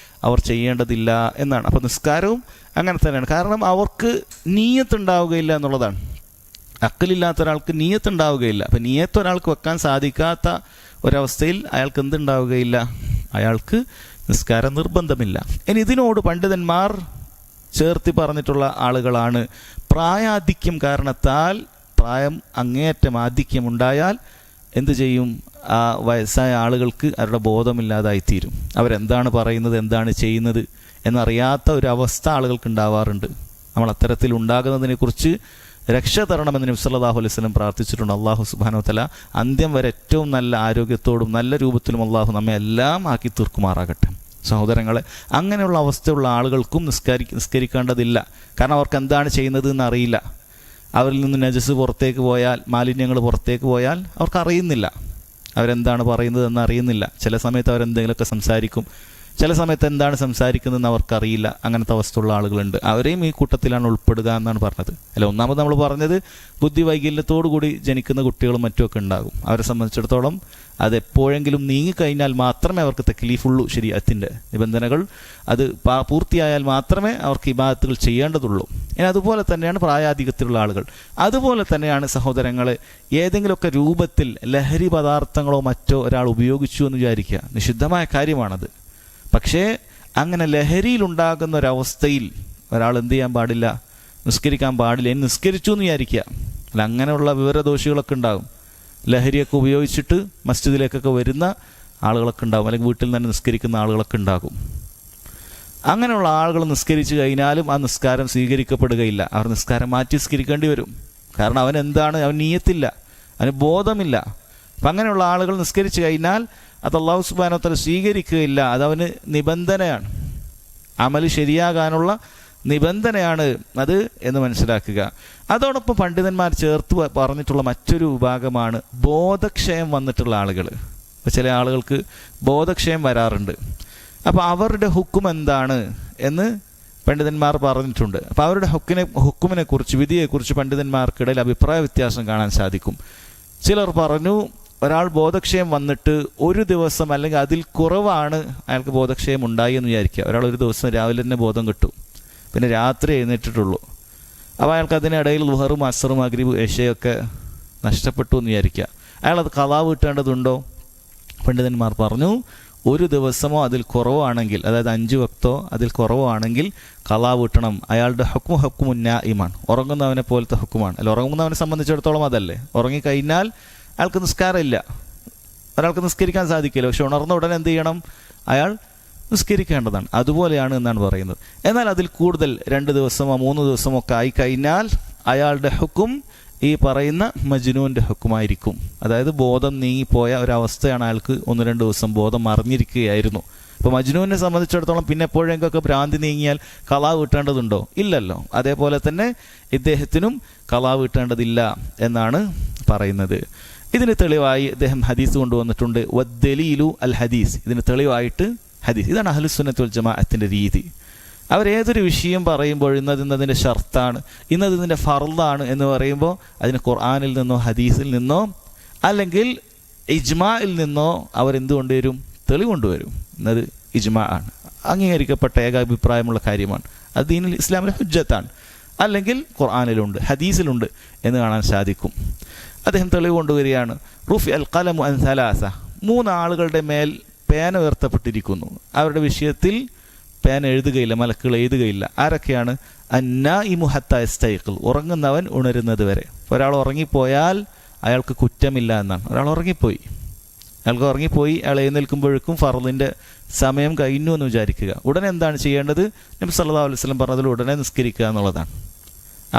അവർ ചെയ്യേണ്ടതില്ല എന്നാണ്. അപ്പോൾ നിസ്കാരവും അങ്ങനെ തന്നെയാണ്. കാരണം അവർക്ക് നീയത്തുണ്ടാവുകയില്ല എന്നുള്ളതാണ്. അഖലില്ലാത്ത ഒരാൾക്ക് നീയത്തുണ്ടാവുകയില്ല. അപ്പം നീയത്ത് ഒരാൾക്ക് വെക്കാൻ സാധിക്കാത്ത ഒരവസ്ഥയിൽ അയാൾക്ക് എന്തുണ്ടാവുകയില്ല? അയാൾക്ക് നിസ്കാരം നിർബന്ധമില്ല. ഇനി ഇതിനോട് പണ്ഡിതന്മാർ ചേർത്തി പറഞ്ഞിട്ടുള്ള ആളുകളാണ് പ്രായാധിക്യം കാരണത്താൽ, പ്രായം അങ്ങേയറ്റം ആധിക്യമുണ്ടായാൽ എന്തു ചെയ്യും? ആ വയസ്സായ ആളുകൾക്ക് അവരുടെ ബോധമില്ലാതായിത്തീരും. അവരെന്താണ് പറയുന്നത്, എന്താണ് ചെയ്യുന്നത് എന്നറിയാത്ത ഒരവസ്ഥ ആളുകൾക്ക് ഉണ്ടാവാറുണ്ട്. നമ്മൾ അത്തരത്തിൽ ഉണ്ടാകുന്നതിനെക്കുറിച്ച് രക്ഷ തരണമെന്ന് നബി സല്ലല്ലാഹു അലൈഹി വസല്ലം പ്രാർത്ഥിച്ചിട്ടുണ്ട്. അള്ളാഹു സുബ്ഹാനഹു വ തആല അന്ത്യം വരെ ഏറ്റവും നല്ല ആരോഗ്യത്തോടും നല്ല രൂപത്തിലും അള്ളാഹു നമ്മെ എല്ലാം ആക്കി തീർക്കുമാറാകട്ടെ. സഹോദരങ്ങളെ, അങ്ങനെയുള്ള അവസ്ഥയുള്ള ആളുകൾക്കും നിസ്കരിക്കേണ്ടതില്ല. കാരണം അവർക്ക് എന്താണ് ചെയ്യുന്നത് എന്നറിയില്ല. അവരിൽ നിന്ന് നജസ് പുറത്തേക്ക് പോയാൽ, മാലിന്യങ്ങൾ പുറത്തേക്ക് പോയാൽ അവർക്കറിയുന്നില്ല, അവരെന്താണ് പറയുന്നത് എന്ന് അറിയുന്നില്ല. ചില സമയത്ത് അവരെന്തെങ്കിലുമൊക്കെ സംസാരിക്കും, ചില സമയത്ത് എന്താണ് സംസാരിക്കുന്നതെന്ന് അവർക്കറിയില്ല. അങ്ങനത്തെ അവസ്ഥയുള്ള ആളുകളുണ്ട്. അവരെയും ഈ കൂട്ടത്തിലാണ് ഉൾപ്പെടുക എന്നാണ് പറഞ്ഞത്. അല്ല, ഒന്നാമത് നമ്മൾ പറഞ്ഞത് ബുദ്ധി വൈകല്യത്തോടു കൂടി ജനിക്കുന്ന കുട്ടികളും മറ്റുമൊക്കെ ഉണ്ടാകും. അവരെ സംബന്ധിച്ചിടത്തോളം അതെപ്പോഴെങ്കിലും നീങ്ങിക്കഴിഞ്ഞാൽ മാത്രമേ അവർക്ക് തക്ലീഫുള്ളൂ. ശരീഅത്തിൻ്റെ നിബന്ധനകൾ അത് പൂർത്തിയായാൽ മാത്രമേ അവർക്ക് ഇബാദത്തുകൾ ചെയ്യേണ്ടതുള്ളൂ. ഇനി അതുപോലെ തന്നെയാണ് പ്രായാധിക്യത്തിലുള്ള ആളുകൾ. അതുപോലെ തന്നെയാണ് സഹോദരങ്ങളെ, ഏതെങ്കിലുമൊക്കെ രൂപത്തിൽ ലഹരി പദാർത്ഥങ്ങളോ മറ്റോ ഒരാൾ ഉപയോഗിച്ചു എന്ന് വിചാരിക്കുക, നിഷിദ്ധമായ കാര്യമാണത്. പക്ഷേ അങ്ങനെ ലഹരിയിലുണ്ടാകുന്ന ഒരവസ്ഥയിൽ ഒരാൾ എന്ത് ചെയ്യാൻ പാടില്ല? നിസ്കരിക്കാൻ പാടില്ല. ഇനി നിസ്കരിച്ചു എന്ന് വിചാരിക്കുക. അല്ല, അങ്ങനെയുള്ള വിവരദോഷികളൊക്കെ ഉണ്ടാകും. ലഹരിയൊക്കെ ഉപയോഗിച്ചിട്ട് മസ്ജിദിലേക്കൊക്കെ വരുന്ന ആളുകളൊക്കെ ഉണ്ടാകും, അല്ലെങ്കിൽ വീട്ടിൽ തന്നെ നിസ്കരിക്കുന്ന ആളുകളൊക്കെ ഉണ്ടാകും. അങ്ങനെയുള്ള ആളുകൾ നിസ്കരിച്ചു കഴിഞ്ഞാലും ആ നിസ്കാരം സ്വീകരിക്കപ്പെടുകയില്ല. അവർ നിസ്കാരം മാറ്റി നിസ്കരിക്കേണ്ടി വരും. കാരണം അവൻ നീയത്തില്ല, അവന് ബോധമില്ല. അപ്പം അങ്ങനെയുള്ള ആളുകൾ നിസ്കരിച്ചു കഴിഞ്ഞാൽ അത് അല്ലാഹു സുബ്ഹാനഹു വ തആല സ്വീകരിക്കുകയില്ല. അതവന് നിബന്ധനയാണ്, അമല് ശരിയാകാനുള്ള നിബന്ധനയാണ് അത് എന്ന് മനസ്സിലാക്കുക. അതോടൊപ്പം പണ്ഡിതന്മാർ ചേർത്ത് പറഞ്ഞിട്ടുള്ള മറ്റൊരു വിഭാഗമാണ് ബോധക്ഷയം വന്നിട്ടുള്ള ആളുകൾ. ചില ആളുകൾക്ക് ബോധക്ഷയം വരാറുണ്ട്. അപ്പോൾ അവരുടെ ഹുക്കും എന്താണ് എന്ന് പണ്ഡിതന്മാർ പറഞ്ഞിട്ടുണ്ട്. അപ്പോൾ അവരുടെ ഹുക്കുമിനെ കുറിച്ച്, വിധിയെക്കുറിച്ച് പണ്ഡിതന്മാർക്കിടയിൽ അഭിപ്രായ വ്യത്യാസം കാണാൻ സാധിക്കും. ചിലർ പറഞ്ഞു, ഒരാൾ ബോധക്ഷയം വന്നിട്ട് ഒരു ദിവസം അല്ലെങ്കിൽ അതിൽ കുറവാണ് അയാൾക്ക് ബോധക്ഷയം ഉണ്ടായി എന്ന് വിചാരിക്കുക. ഒരാൾ ഒരു ദിവസം രാവിലെ തന്നെ ബോധം കിട്ടും, പിന്നെ രാത്രി എഴുന്നേറ്റിട്ടുള്ളൂ. അപ്പോൾ അയാൾക്ക് അതിനിടയിൽ ളുഹറും അസ്റും മഗ്രിബ് ഏഷയൊക്കെ നഷ്ടപ്പെട്ടു എന്ന് വിചാരിക്കുക. അയാളത് ഖളാ വീട്ടേണ്ടതുണ്ടോ? പണ്ഡിതന്മാർ പറഞ്ഞു, ഒരു ദിവസമോ അതിൽ കുറവാണെങ്കിൽ, അതായത് 5 വക്തോ അതിൽ കുറവാണെങ്കിൽ ഖളാ വീട്ടണം. അയാളുടെ ഹുക്കുമുൻ നായിമാണ്, ഉറങ്ങുന്നവനെ പോലത്തെ ഹുക്കുമാണ്. അല്ല, ഉറങ്ങുന്നവനെ സംബന്ധിച്ചിടത്തോളം അതല്ലേ, ഉറങ്ങിക്കഴിഞ്ഞാൽ അയാൾക്ക് നിസ്കാരമില്ല, ഒരാൾക്ക് നിസ്കരിക്കാൻ സാധിക്കില്ല. പക്ഷെ ഉണർന്ന ഉടനെ എന്ത് ചെയ്യണം? അയാൾ നിസ്കരിക്കേണ്ടതാണ്. അതുപോലെയാണ് എന്നാണ് പറയുന്നത്. എന്നാൽ അതിൽ കൂടുതൽ 2 ദിവസമോ 3 ദിവസമോ ഒക്കെ ആയിക്കഴിഞ്ഞാൽ അയാളുടെ ഹുക്കും ഈ പറയുന്ന മജ്നൂൻ്റെ ഹുക്കുമായിരിക്കും. അതായത് ബോധം നീങ്ങിപ്പോയ ഒരവസ്ഥയാണ്. അയാൾക്ക് 1-2 ദിവസം ബോധം മറിഞ്ഞിരിക്കുകയായിരുന്നു. ഇപ്പോൾ മജ്നൂനെ സംബന്ധിച്ചിടത്തോളം പിന്നെ എപ്പോഴെങ്കിലൊക്കെ ഭ്രാന്തി നീങ്ങിയാൽ ഖളാ വീട്ടേണ്ടതുണ്ടോ? ഇല്ലല്ലോ. അതേപോലെ തന്നെ ഇദ്ദേഹത്തിനും ഖളാ വീട്ടേണ്ടതില്ല എന്നാണ് പറയുന്നത്. ഇതിന് തെളിവായി അദ്ദേഹം ഹദീസ് കൊണ്ടുവന്നിട്ടുണ്ട്. വദ്ദലീലു അൽ ഹദീസ്, ഇതിന് തെളിവായിട്ട് ഹദീസ്. ഇതാണ് അഹ്ലുസുന്നത്ത് വൽ ജമാഅത്തിന്റെ രീതി. അവരേതൊരു വിഷയം പറയുമ്പോൾ ഇന്നതിൻ്റെ ഷർത്താണ്, ഇന്നതിൻ്റെ ഫർളാണ് എന്ന് പറയുമ്പോൾ അതിന് ഖുർആനിൽ നിന്നോ ഹദീസിൽ നിന്നോ അല്ലെങ്കിൽ ഇജ്മായിൽ നിന്നോ അവരെന്ത് കൊണ്ടുവരും? തെളിവ് കൊണ്ടുവരും. ഇന്നത് ഇജ്മാ ആണ്, അംഗീകരിക്കപ്പെട്ട ഏകാഭിപ്രായമുള്ള കാര്യമാണ്, അത് ദീനുൽ ഇസ്ലാമിലെ ഹുജ്ജത്താണ്, അല്ലെങ്കിൽ ഖുർആനിലുണ്ട് ഹദീസിലുണ്ട് എന്ന് കാണാൻ സാധിക്കും. അദ്ദേഹം തെളിവ് കൊണ്ടുവരികയാണ്. റുഫി അൽ ഖലമു അൻ സലാസ, 3 ആളുകളുടെ മേൽ പേന ഉയർത്തപ്പെട്ടിരിക്കുന്നു. അവരുടെ വിഷയത്തിൽ പേന എഴുതുകയില്ല, മലക്കുകൾ എഴുതുകയില്ല. ആരൊക്കെയാണ്? അന്നായിമു ഹത്താ യസ്തൈഖിൽ, ഉറങ്ങുന്നവൻ ഉണരുന്നത് വരെ. ഒരാൾ ഉറങ്ങിപ്പോയാൽ അയാൾക്ക് കുറ്റമില്ല എന്നാണ്. ഒരാൾ ഉറങ്ങിപ്പോയി, അയാൾ എഴുന്നേൽക്കുമ്പോഴേക്കും ഫർളിൻ്റെ സമയം കഴിഞ്ഞു എന്ന് വിചാരിക്കുക. ഉടനെ എന്താണ് ചെയ്യേണ്ടത്? നബി സല്ലല്ലാഹു അലൈഹി വസല്ലം പറഞ്ഞതിൽ ഉടനെ നിസ്കരിക്കുക എന്നുള്ളതാണ്.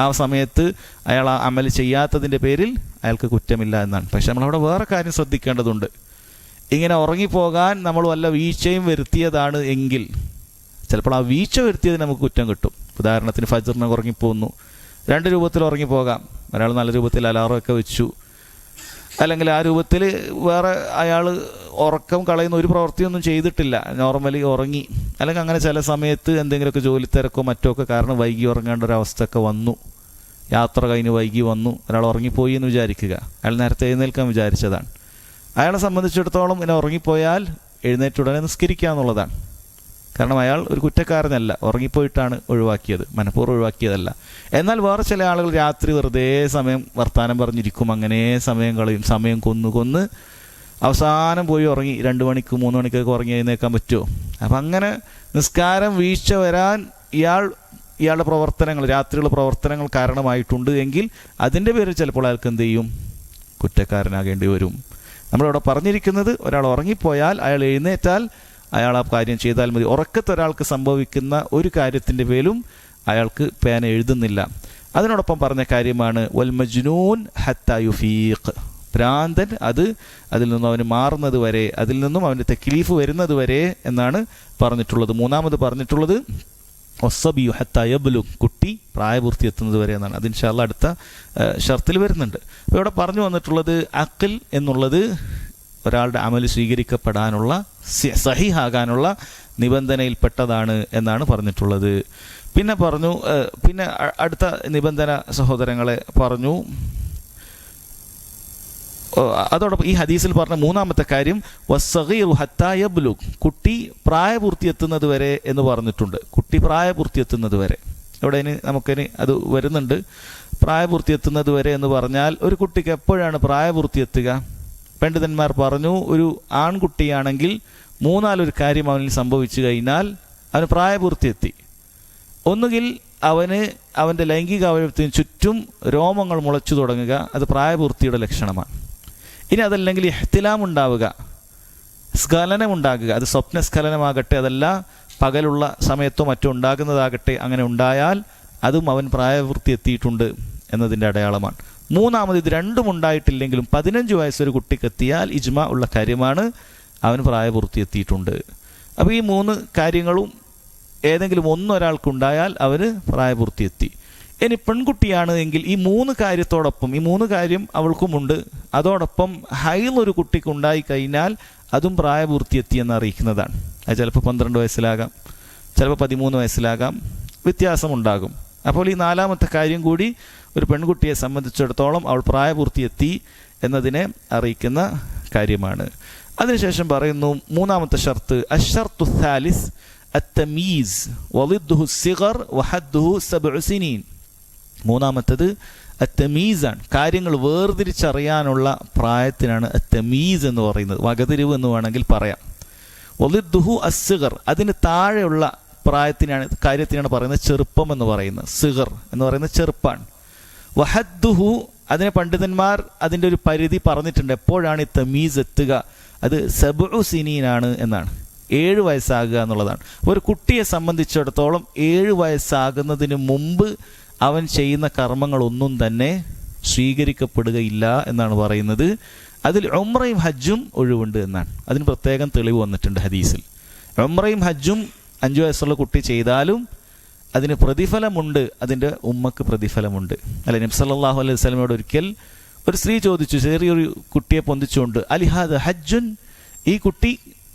ആ സമയത്ത് അയാൾ ആ അമൽ ചെയ്യാത്തതിൻ്റെ പേരിൽ അയാൾക്ക് കുറ്റമില്ല എന്നാണ്. പക്ഷെ നമ്മളവിടെ വേറെ കാര്യം ശ്രദ്ധിക്കേണ്ടതുണ്ട്. ഇങ്ങനെ ഉറങ്ങിപ്പോകാൻ നമ്മൾ വല്ല വീഴ്ചയും വരുത്തിയതാണ് എങ്കിൽ ചിലപ്പോൾ ആ വീഴ്ച വരുത്തിയതിന് നമുക്ക് കുറ്റം കിട്ടും. ഉദാഹരണത്തിന് ഫജ്റിന് ഉറങ്ങിപ്പോകുന്നു, 2 രൂപത്തിൽ ഉറങ്ങിപ്പോകാം. ഒരാൾ നല്ല രൂപത്തിൽ അലാറമൊക്കെ വെച്ചു, അല്ലെങ്കിൽ ആ രൂപത്തിൽ വേറെ അയാൾ ഉറക്കം കളയുന്ന ഒരു പ്രവൃത്തിയൊന്നും ചെയ്തിട്ടില്ല, നോർമലി ഉറങ്ങി. അല്ലെങ്കിൽ അങ്ങനെ ചില സമയത്ത് എന്തെങ്കിലുമൊക്കെ ജോലി തിരക്കോ മറ്റോ ഒക്കെ കാരണം വൈകി ഉറങ്ങേണ്ട ഒരവസ്ഥയൊക്കെ വന്നു. യാത്ര കഴിഞ്ഞ് വൈകി വന്നു, ഒരാൾ ഉറങ്ങിപ്പോയി എന്ന് വിചാരിക്കുക. അയാൾ നേരത്തെ എഴുന്നേൽക്കാൻ വിചാരിച്ചതാണ്. അയാളെ സംബന്ധിച്ചിടത്തോളം ഇങ്ങനെ ഉറങ്ങിപ്പോയാൽ എഴുന്നേറ്റുടനെ നിസ്കരിക്കുക എന്നുള്ളതാണ്. കാരണം അയാൾ ഒരു കുറ്റക്കാരനല്ല, ഉറങ്ങിപ്പോയിട്ടാണ് ഒഴിവാക്കിയത്, മനഃപൂർവ്വം ഒഴിവാക്കിയതല്ല. എന്നാൽ വേറെ ചില ആളുകൾ രാത്രി വെറുതെ സമയം വർത്താനം പറഞ്ഞിരിക്കും, അങ്ങനെ സമയം കളയും, സമയം കൊന്ന് അവസാനം പോയി ഉറങ്ങി 2 മണിക്ക് 3 മണിക്കൊക്കെ ഉറങ്ങി എഴുന്നേക്കാൻ പറ്റുമോ? അപ്പം അങ്ങനെ നിസ്കാരം വീഴ്ച വരാൻ ഇയാളുടെ പ്രവർത്തനങ്ങൾ, രാത്രിയുള്ള പ്രവർത്തനങ്ങൾ കാരണമായിട്ടുണ്ട് എങ്കിൽ അതിൻ്റെ പേരിൽ ചിലപ്പോൾ അയാൾക്ക് എന്ത് ചെയ്യും? കുറ്റക്കാരനാകേണ്ടി വരും. നമ്മളിവിടെ പറഞ്ഞിരിക്കുന്നത് ഒരാൾ ഉറങ്ങിപ്പോയാൽ അയാൾ എഴുന്നേറ്റാൽ അയാൾ ആ കാര്യം ചെയ്താൽ മതി. ഉറക്കത്ത് ഒരാൾക്ക് സംഭവിക്കുന്ന ഒരു കാര്യത്തിൻ്റെ പേരിലും അയാൾക്ക് പേന എഴുതുന്നില്ല. അതിനോടൊപ്പം പറഞ്ഞ കാര്യമാണ് വൽ മജ്നൂൻ ഹത്താ യുഫീഖ്, ഭ്രാന്തൻ അതിൽ നിന്നും അവന് മാറുന്നത് വരെ, അതിൽ നിന്നും അവൻ്റെ തക്ലീഫ് വരുന്നത് വരെ എന്നാണ് പറഞ്ഞിട്ടുള്ളത്. മൂന്നാമത് പറഞ്ഞിട്ടുള്ളത് വസ്സബിയു ഹത്താ യബ്ലുഗ്, കുട്ടി പ്രായപൂർത്തി എത്തുന്നത് വരെ എന്നാണ്. അത് ഇൻഷാ അല്ലാഹ് അടുത്ത ഷർത്തിൽ വരുന്നുണ്ട്. അപ്പോൾ ഇവിടെ പറഞ്ഞു വന്നിട്ടുള്ളത് അഖ്ൽ എന്നുള്ളത് ഒരാളുടെ അമൽ സ്വീകരിക്കപ്പെടാനുള്ള, സഹീഹാകാനുള്ള നിബന്ധനയിൽപ്പെട്ടതാണ് എന്നാണ് പറഞ്ഞിട്ടുള്ളത്. പിന്നെ പറഞ്ഞു, പിന്നെ അടുത്ത നിബന്ധന സഹോദരങ്ങളെ പറഞ്ഞു, അതോടൊപ്പം ഈ ഹദീസിൽ പറഞ്ഞ മൂന്നാമത്തെ കാര്യം വസ്സഗീറു ഹത്താ യബ്ലുഗ്, കുട്ടി പ്രായപൂർത്തി എത്തുന്നത് വരെ എന്ന് പറഞ്ഞിട്ടുണ്ട്. കുട്ടി പ്രായപൂർത്തി എത്തുന്നത് വരെ, ഇവിടെ ഇനി നമുക്കിനി അത് വരുന്നുണ്ട്. പ്രായപൂർത്തി എത്തുന്നത് വരെ എന്ന് പറഞ്ഞാൽ ഒരു കുട്ടിക്ക് എപ്പോഴാണ് പ്രായപൂർത്തി എത്തുക? പണ്ഡിതന്മാർ പറഞ്ഞു, ഒരു ആൺകുട്ടിയാണെങ്കിൽ 3-4 കാര്യം അവനിൽ സംഭവിച്ചു കഴിഞ്ഞാൽ അവന് പ്രായപൂർത്തി എത്തി. ഒന്നുകിൽ അവൻ്റെ ലൈംഗിക അവയവത്തിന് ചുറ്റും രോമങ്ങൾ മുളച്ചു തുടങ്ങുക, അത് പ്രായപൂർത്തിയുടെ ലക്ഷണമാണ്. ഇനി അതല്ലെങ്കിൽ ഇഹ്തിലാം ഉണ്ടാവുക, സ്ഖലനം ഉണ്ടാകുക, അത് സ്വപ്നസ്ഖലനമാകട്ടെ, അതല്ല പകലുള്ള സമയത്തോ മറ്റോ ഉണ്ടാകുന്നതാകട്ടെ, അങ്ങനെ ഉണ്ടായാൽ അതും അവൻ പ്രായപൂർത്തി എത്തിയിട്ടുണ്ട് എന്നതിൻ്റെ അടയാളമാണ്. മൂന്നാമത് ഇത് രണ്ടും ഉണ്ടായിട്ടില്ലെങ്കിലും 15 വയസ്സൊരു കുട്ടിക്ക് എത്തിയാൽ ഇജ്മാ ഉള്ള കാര്യമാണ്, അവൻ പ്രായപൂർത്തി എത്തിയിട്ടുണ്ട്. അപ്പോൾ ഈ 3 കാര്യങ്ങളും ഏതെങ്കിലും ഒരാൾക്കുണ്ടായാൽ അവന് പ്രായപൂർത്തി എത്തി. ഇനി പെൺകുട്ടിയാണ് എങ്കിൽ ഈ 3 കാര്യത്തോടൊപ്പം, ഈ 3 കാര്യം അവൾക്കുമുണ്ട്, അതോടൊപ്പം ഹൈൽ ഒരു കുട്ടിക്ക് ഉണ്ടായി കഴിഞ്ഞാൽ അതും പ്രായപൂർത്തി എത്തിയെന്ന് അറിയിക്കുന്നതാണ്. അത് ചിലപ്പോൾ 12 വയസ്സിലാകാം, ചിലപ്പോൾ 13 വയസ്സിലാകാം, വ്യത്യാസമുണ്ടാകും. അപ്പോൾ ഈ 4-മത്തെ കാര്യം കൂടി ഒരു പെൺകുട്ടിയെ സംബന്ധിച്ചിടത്തോളം അവൾ പ്രായപൂർത്തി എത്തി എന്നതിനെ അറിയിക്കുന്ന കാര്യമാണ്. അതിനുശേഷം പറയുന്നു 3-മത്തെ ഷർത്ത് അശ്ശർതു സാലിസ് അത്തമീസ് വളിദ്ദുഹു സിഗർ വഹദ്ദുഹു 7 സിനീൻ. 3-മത്തത് അത്തമീസാണ്, കാര്യങ്ങൾ വേർതിരിച്ചറിയാനുള്ള പ്രായത്തിനാണ് അത്തമീസ് എന്ന് പറയുന്നത്, വകതിരിവ് എന്ന് വേണമെങ്കിൽ പറയാം. വളിദ്ദുഹു അസ്സിഗർ, അതിന് താഴെയുള്ള കാര്യത്തിനാണ് പറയുന്നത് ചെറുപ്പം എന്ന് പറയുന്നത്. സിഗർ എന്ന് പറയുന്നത് ചെറുപ്പാണ്. വഹദ്ദുഹു, അതിനെ പണ്ഡിതന്മാർ അതിൻ്റെ ഒരു പരിധി പറഞ്ഞിട്ടുണ്ട്, എപ്പോഴാണ് ഈ തമീസ് എത്തുക, അത് 7 സിനീനാണ് എന്നാണ്, 7 വയസ്സാകുക എന്നുള്ളതാണ്. ഒരു കുട്ടിയെ സംബന്ധിച്ചിടത്തോളം 7 വയസ്സാകുന്നതിന് മുമ്പ് അവൻ ചെയ്യുന്ന കർമ്മങ്ങളൊന്നും തന്നെ സ്വീകരിക്കപ്പെടുകയില്ല എന്നാണ് പറയുന്നത്. അതിൽ ഉംറയും ഹജ്ജും ഒഴിവുണ്ട് എന്നാണ്, അതിന് പ്രത്യേകം തെളിവ് വന്നിട്ടുണ്ട് ഹദീസിൽ. ഉംറയും ഹജ്ജും 5 വയസ്സുള്ള കുട്ടി ചെയ്താലും അതിന് പ്രതിഫലമുണ്ട്, അതിൻ്റെ ഉമ്മക്ക് പ്രതിഫലമുണ്ട്. അല്ലെ, നബി സല്ലല്ലാഹു അലൈഹി വസല്ലമയോട് ഒരിക്കൽ ഒരു സ്ത്രീ ചോദിച്ചു, ചെറിയൊരു കുട്ടിയെ പൊന്തിച്ചുകൊണ്ട്, അലിഹാദ ഹജ്ജുൻ, ഈ കുട്ടി